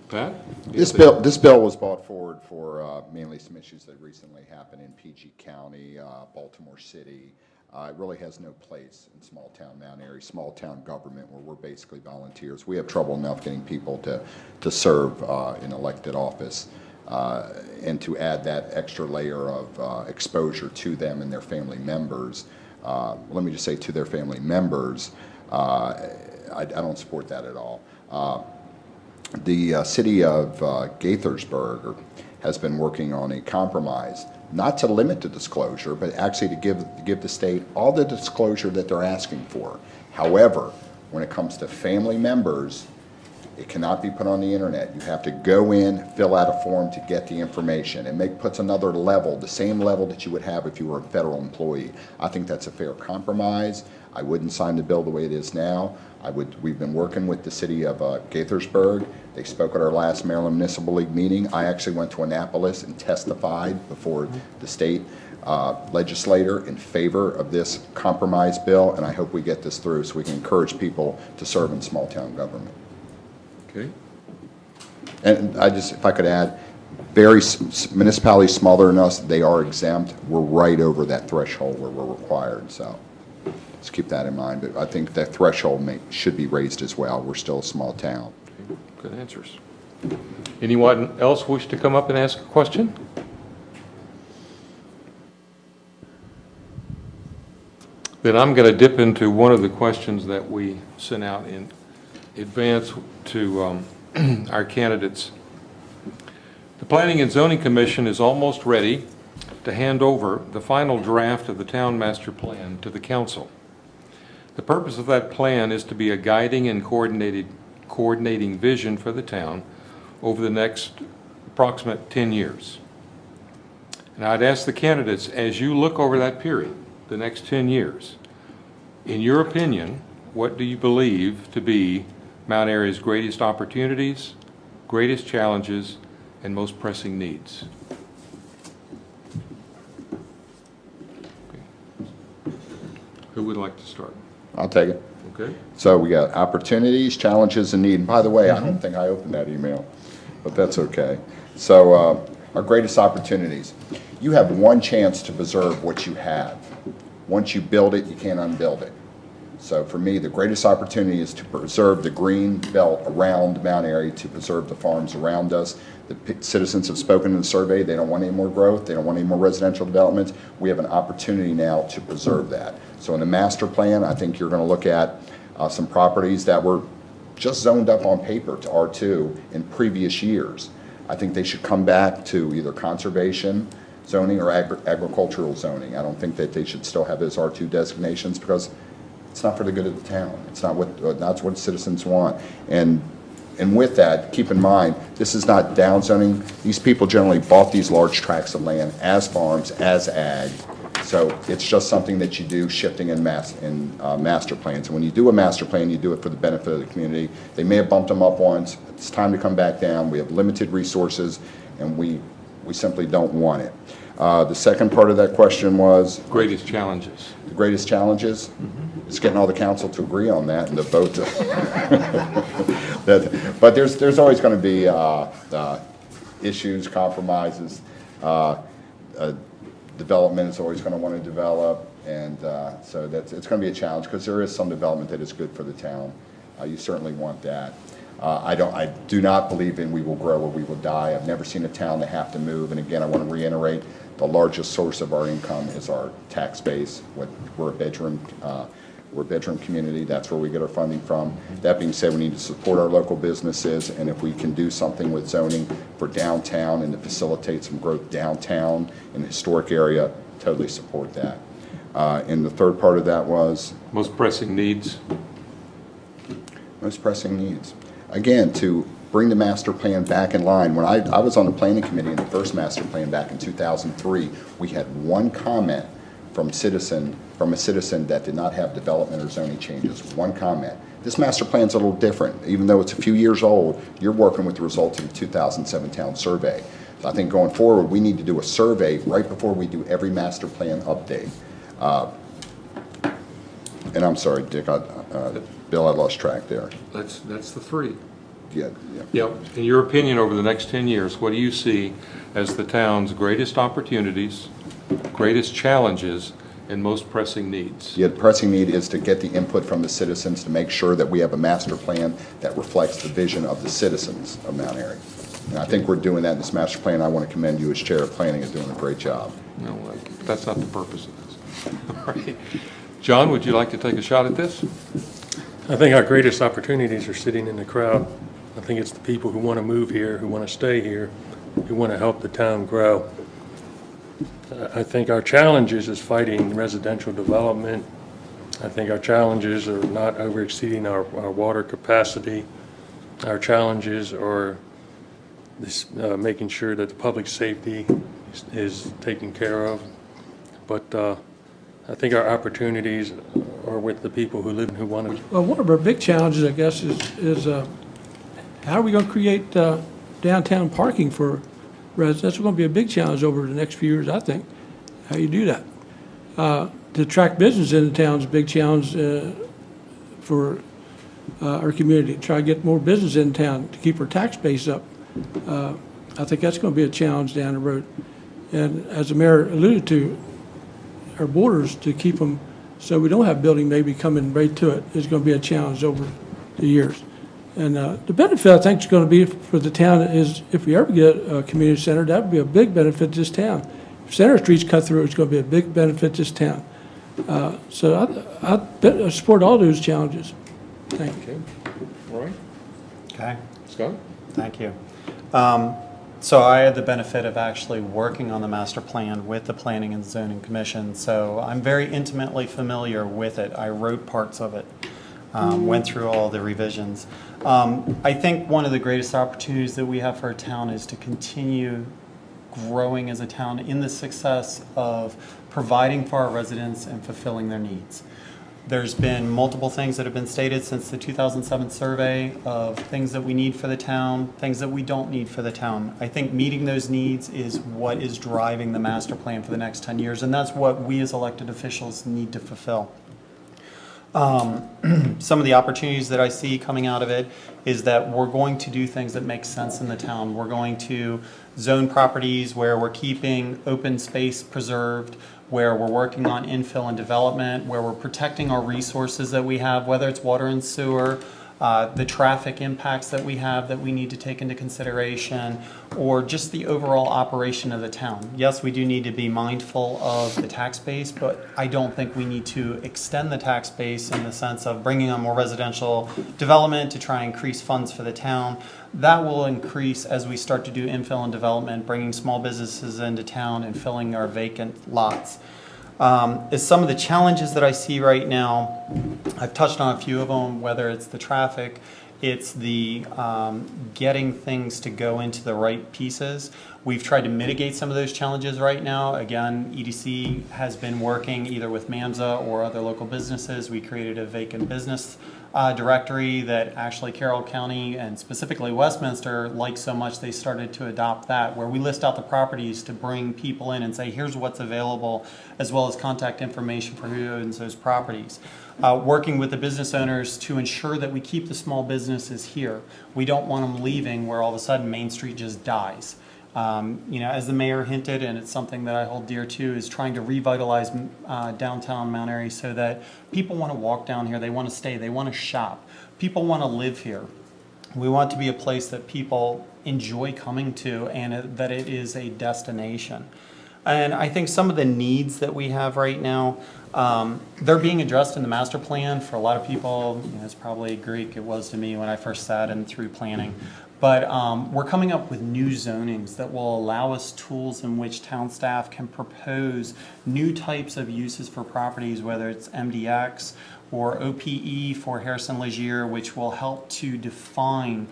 Pat? This bill was brought forward for mainly some issues that recently happened in PG County, Baltimore City. It really has no place in small-town Mount Airy, small-town government where we're basically volunteers. We have trouble enough getting people to serve in elected office. And to add that extra layer of exposure to them and their family members, let me just say to their family members, I don't support that at all. The city of Gaithersburg has been working on a compromise, not to limit the disclosure, but actually to give the state all the disclosure that they're asking for. However, when it comes to family members, it cannot be put on the internet. You have to go in, fill out a form to get the information. It puts another level, the same level that you would have if you were a federal employee. I think that's a fair compromise. I wouldn't sign the bill the way it is now. We've been working with the city of Gaithersburg. They spoke at our last Maryland Municipal League meeting. I actually went to Annapolis and testified before the state legislator in favor of this compromise bill, and I hope we get this through so we can encourage people to serve in small town government. Okay. And if I could add, municipalities smaller than us, they are exempt. We're right over that threshold where we're required, so let's keep that in mind. But I think that threshold should be raised as well. We're still a small town. Okay. Good answers. Anyone else wish to come up and ask a question? Then I'm going to dip into one of the questions that we sent out in advance to our candidates. The Planning and Zoning Commission is almost ready to hand over the final draft of the town master plan to the council. The purpose of that plan is to be a guiding and coordinating vision for the town over the next approximate 10 years. And I'd ask the candidates, as you look over that period, the next 10 years, in your opinion, what do you believe to be Mount Airy's greatest opportunities, greatest challenges, and most pressing needs? Okay. Who would like to start? I'll take it. Okay. So we got opportunities, challenges, and need. And by the way, I don't think I opened that email, but that's okay. So our greatest opportunities. You have one chance to preserve what you have. Once you build it, you can't unbuild it. So for me, the greatest opportunity is to preserve the green belt around Mount Airy, to preserve the farms around us. The citizens have spoken in the survey. They don't want any more growth. They don't want any more residential developments. We have an opportunity now to preserve that. So in the master plan, I think you're going to look at some properties that were just zoned up on paper to R2 in previous years. I think they should come back to either conservation zoning or agricultural zoning. I don't think that they should still have those R2 designations because it's not for the good of the town. It's not what citizens want. And with that, keep in mind, this is not down zoning. These people generally bought these large tracts of land as farms, as ag. So it's just something that you do shifting in master plans. And when you do a master plan, you do it for the benefit of the community. They may have bumped them up once. It's time to come back down. We have limited resources, and we simply don't want it. The second part of that question was? Greatest challenges. The greatest challenges? It's getting all the council to agree on that and to vote. But there's always going to be issues, compromises. Development is always going to want to develop, and so it's going to be a challenge because there is some development that is good for the town. You certainly want that. I do not believe in we will grow or we will die. I've never seen a town that have to move. And again, I want to reiterate, the largest source of our income is our tax base. We're a bedroom community. That's where we get our funding from. That being said, we need to support our local businesses, and if we can do something with zoning for downtown and to facilitate some growth downtown in the historic area, totally support that. And the third part of that was? Most pressing needs. Most pressing needs. Again, to bring the master plan back in line. When I was on the planning committee in the first master plan back in 2003, we had one comment from a citizen that did not have development or zoning changes. One comment. This master plan is a little different. Even though it's a few years old, you're working with the results of the 2007 town survey. So I think going forward, we need to do a survey right before we do every master plan update. And I'm sorry, Dick, Bill, I lost track there. That's the three. Yeah. Yep. In your opinion, over the next 10 years, what do you see as the town's greatest opportunities, greatest challenges, and most pressing needs? Yeah, the pressing need is to get the input from the citizens to make sure that we have a master plan that reflects the vision of the citizens of Mount Airy. And I think we're doing that in this master plan. I want to commend you as chair of planning and doing a great job. No, that's not the purpose of this. All right. John, would you like to take a shot at this? I think our greatest opportunities are sitting in the crowd. I think it's the people who want to move here, who want to stay here, who want to help the town grow. I think our challenges is fighting residential development. I think our challenges are not overexceeding our water capacity. Our challenges are this, making sure that the public safety is taken care of. But I think our opportunities are with the people who live and who want to. Well, one of our big challenges, I guess, is how are we going to create downtown parking for residents? That's going to be a big challenge over the next few years, I think, how you do that. To attract business into town is a big challenge for our community. Try to get more business in town to keep our tax base up. I think that's going to be a challenge down the road. And as the mayor alluded to, our borders, to keep them so we don't have building maybe coming right to it, is going to be a challenge over the years. And the benefit I think is going to be for the town is if we ever get a community center, that would be a big benefit to this town. If Center Street's cut through, it's going to be a big benefit to this town. So I support all those challenges. Thank you. All right. Okay. Scott? Thank you. So I had the benefit of actually working on the master plan with the Planning and Zoning Commission, so I'm very intimately familiar with it. I wrote parts of it, went through all the revisions. I think one of the greatest opportunities that we have for our town is to continue growing as a town in the success of providing for our residents and fulfilling their needs. There's been multiple things that have been stated since the 2007 survey of things that we need for the town, things that we don't need for the town. I think meeting those needs is what is driving the master plan for the next 10 years, and that's what we as elected officials need to fulfill. Some of the opportunities that I see coming out of it is that we're going to do things that make sense in the town. We're going to zone properties where we're keeping open space preserved, where we're working on infill and development, where we're protecting our resources that we have, whether it's water and sewer, the traffic impacts that we have that we need to take into consideration, or just the overall operation of the town. Yes, we do need to be mindful of the tax base, but I don't think we need to extend the tax base in the sense of bringing on more residential development to try and increase funds for the town. That will increase as we start to do infill and development, bringing small businesses into town and filling our vacant lots. Is some of the challenges that I see right now, I've touched on a few of them, whether it's the traffic, it's the getting things to go into the right pieces. We've tried to mitigate some of those challenges right now. Again, EDC has been working either with MAMSA or other local businesses. We created a vacant business directory that actually Carroll County and specifically Westminster like so much, they started to adopt that, where we list out the properties to bring people in and say, here's what's available, as well as contact information for who owns those properties. Working with the business owners to ensure that we keep the small businesses here. We don't want them leaving where all of a sudden Main Street just dies. As the mayor hinted, and it's something that I hold dear to, is trying to revitalize downtown Mount Airy so that people want to walk down here, they want to stay, they want to shop. People want to live here. We want to be a place that people enjoy coming to and that it is a destination. And I think some of the needs that we have right now, they're being addressed in the master plan. For a lot of people, it's probably Greek, it was to me when I first sat in through planning. But we're coming up with new zonings that will allow us tools in which town staff can propose new types of uses for properties, whether it's MDX or OPE for Harrison Legier, which will help to define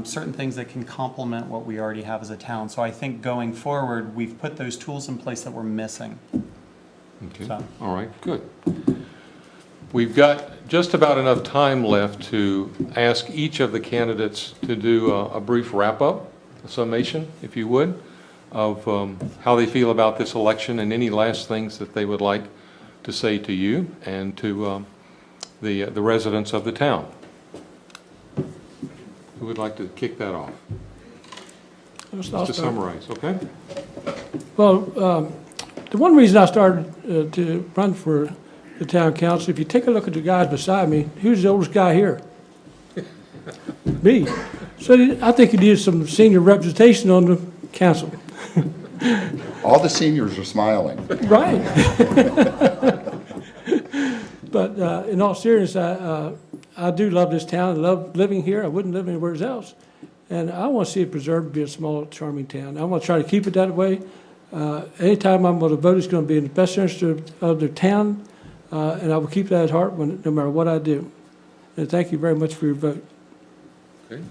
certain things that can complement what we already have as a town. So I think going forward, we've put those tools in place that we're missing. Okay. So. All right, good. We've got just about enough time left to ask each of the candidates to do a brief wrap-up, a summation, if you would, of how they feel about this election and any last things that they would like to say to you and to the residents of the town. Who would like to kick that off? Just to summarize, okay? Well, the one reason I started to run for the town council, if you take a look at the guys beside me, who's the oldest guy here? Me. So I think you need some senior representation on the council. All the seniors are smiling. Right. But in all seriousness, I do love this town. I love living here. I wouldn't live anywhere else. And I want to see it preserved to be a small, charming town. I want to try to keep it that way. Anytime I'm going to vote, it's going to be in the best interest of the town. And I will keep that at heart no matter what I do. And thank you very much for your vote. Okay.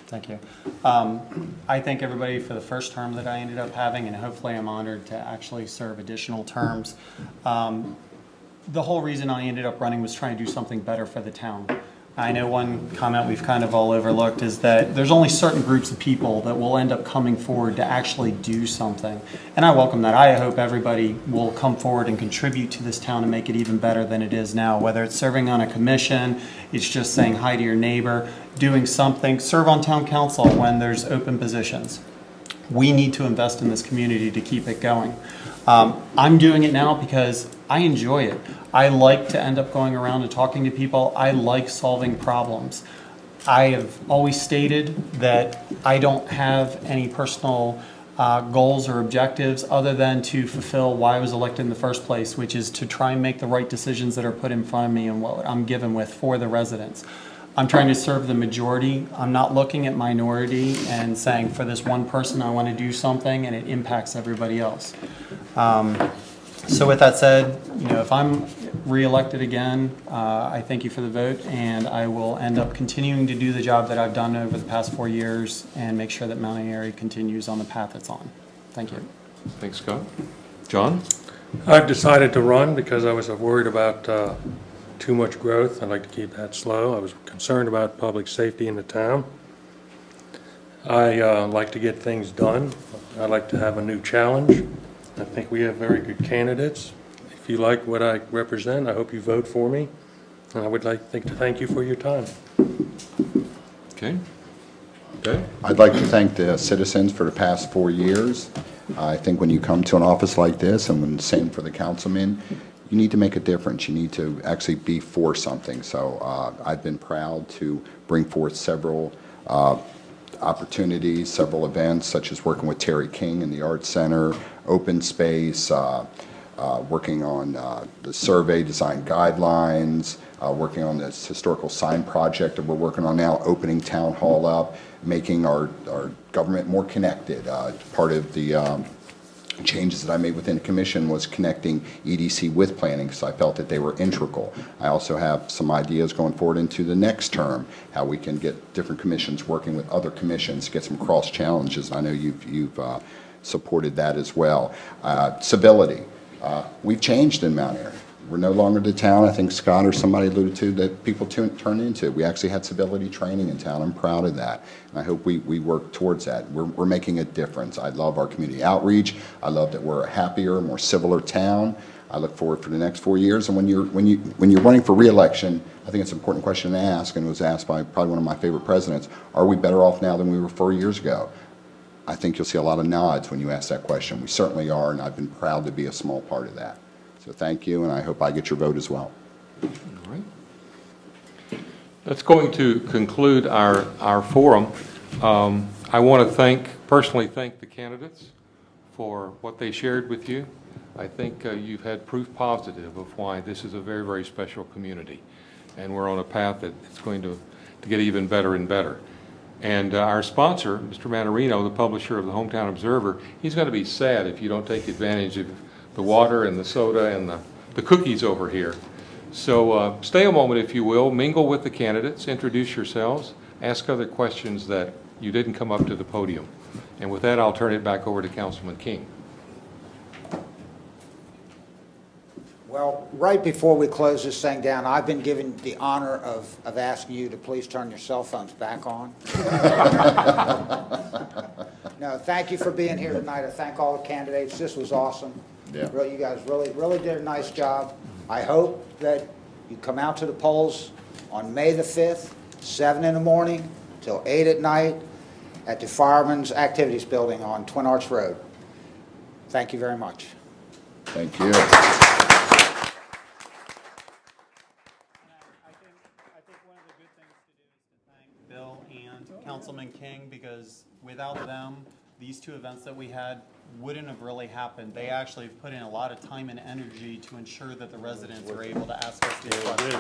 Thank you. I thank everybody for the first term that I ended up having, and hopefully I'm honored to actually serve additional terms. The whole reason I ended up running was trying to do something better for the town. I know one comment we've kind of all overlooked is that there's only certain groups of people that will end up coming forward to actually do something. And I welcome that. I hope everybody will come forward and contribute to this town and make it even better than it is now, whether it's serving on a commission, it's just saying hi to your neighbor, doing something, serve on town council when there's open positions. We need to invest in this community to keep it going. I'm doing it now because I enjoy it. I like to end up going around and talking to people. I like solving problems. I have always stated that I don't have any personal goals or objectives other than to fulfill why I was elected in the first place, which is to try and make the right decisions that are put in front of me and what I'm given with for the residents. I'm trying to serve the majority. I'm not looking at minority and saying for this one person I want to do something and it impacts everybody else. So with that said, if I'm re-elected again, I thank you for the vote, and I will end up continuing to do the job that I've done over the past 4 years and make sure that Mount Airy continues on the path it's on. Thank you. Thanks, Scott. John? I've decided to run because I was worried about too much growth. I'd like to keep that slow. I was concerned about public safety in the town. I like to get things done. I like to have a new challenge. I think we have very good candidates. If you like what I represent, I hope you vote for me. And I would like to thank you for your time. Okay. Okay. I'd like to thank the citizens for the past 4 years. I think when you come to an office like this, and when same for the councilman, you need to make a difference. You need to actually be for something. So I've been proud to bring forth several opportunities, several events, such as working with Terry King in the Arts Center, open space, working on the survey design guidelines, working on this historical sign project that we're working on now, opening town hall up, making our government more connected. Part of the changes that I made within the commission was connecting EDC with planning because I felt that they were integral. I also have some ideas going forward into the next term, how we can get different commissions working with other commissions, get some cross challenges. I know you've supported that as well. Civility. We've changed in Mount Airy. We're no longer the town, I think Scott or somebody alluded to, that people turn into. We actually had civility training in town. I'm proud of that. And I hope we work towards that. We're making a difference. I love our community outreach. I love that we're a happier, more civiler town. I look forward for the next 4 years. And when you're running for re-election, I think it's an important question to ask, and it was asked by probably one of my favorite presidents, are we better off now than we were 4 years ago? I think you'll see a lot of nods when you ask that question. We certainly are, and I've been proud to be a small part of that. So thank you, and I hope I get your vote as well. All right. That's going to conclude our forum. I want to personally thank the candidates for what they shared with you. I think you've had proof positive of why this is a very, very special community. And we're on a path that it's going to get even better and better. And our sponsor, Mr. Manarino, the publisher of the Hometown Observer, he's going to be sad if you don't take advantage of the water and the soda and the cookies over here. So stay a moment, if you will, mingle with the candidates, introduce yourselves, ask other questions that you didn't come up to the podium. And with that, I'll turn it back over to Councilman King. Well, right before we close this thing down, I've been given the honor of asking you to please turn your cell phones back on. No, thank you for being here tonight. I thank all the candidates. This was awesome. Yeah. Really, you guys really did a nice job. I hope that you come out to the polls on May the 5th, 7 in the morning till 8 at night at the Firemen's Activities Building on Twin Arch Road. Thank you very much. Thank you. I think one of the good things to do is to thank Bill and Councilman King, because without them, these two events that we had wouldn't have really happened. They actually put in a lot of time and energy to ensure that the residents were able to ask us these questions.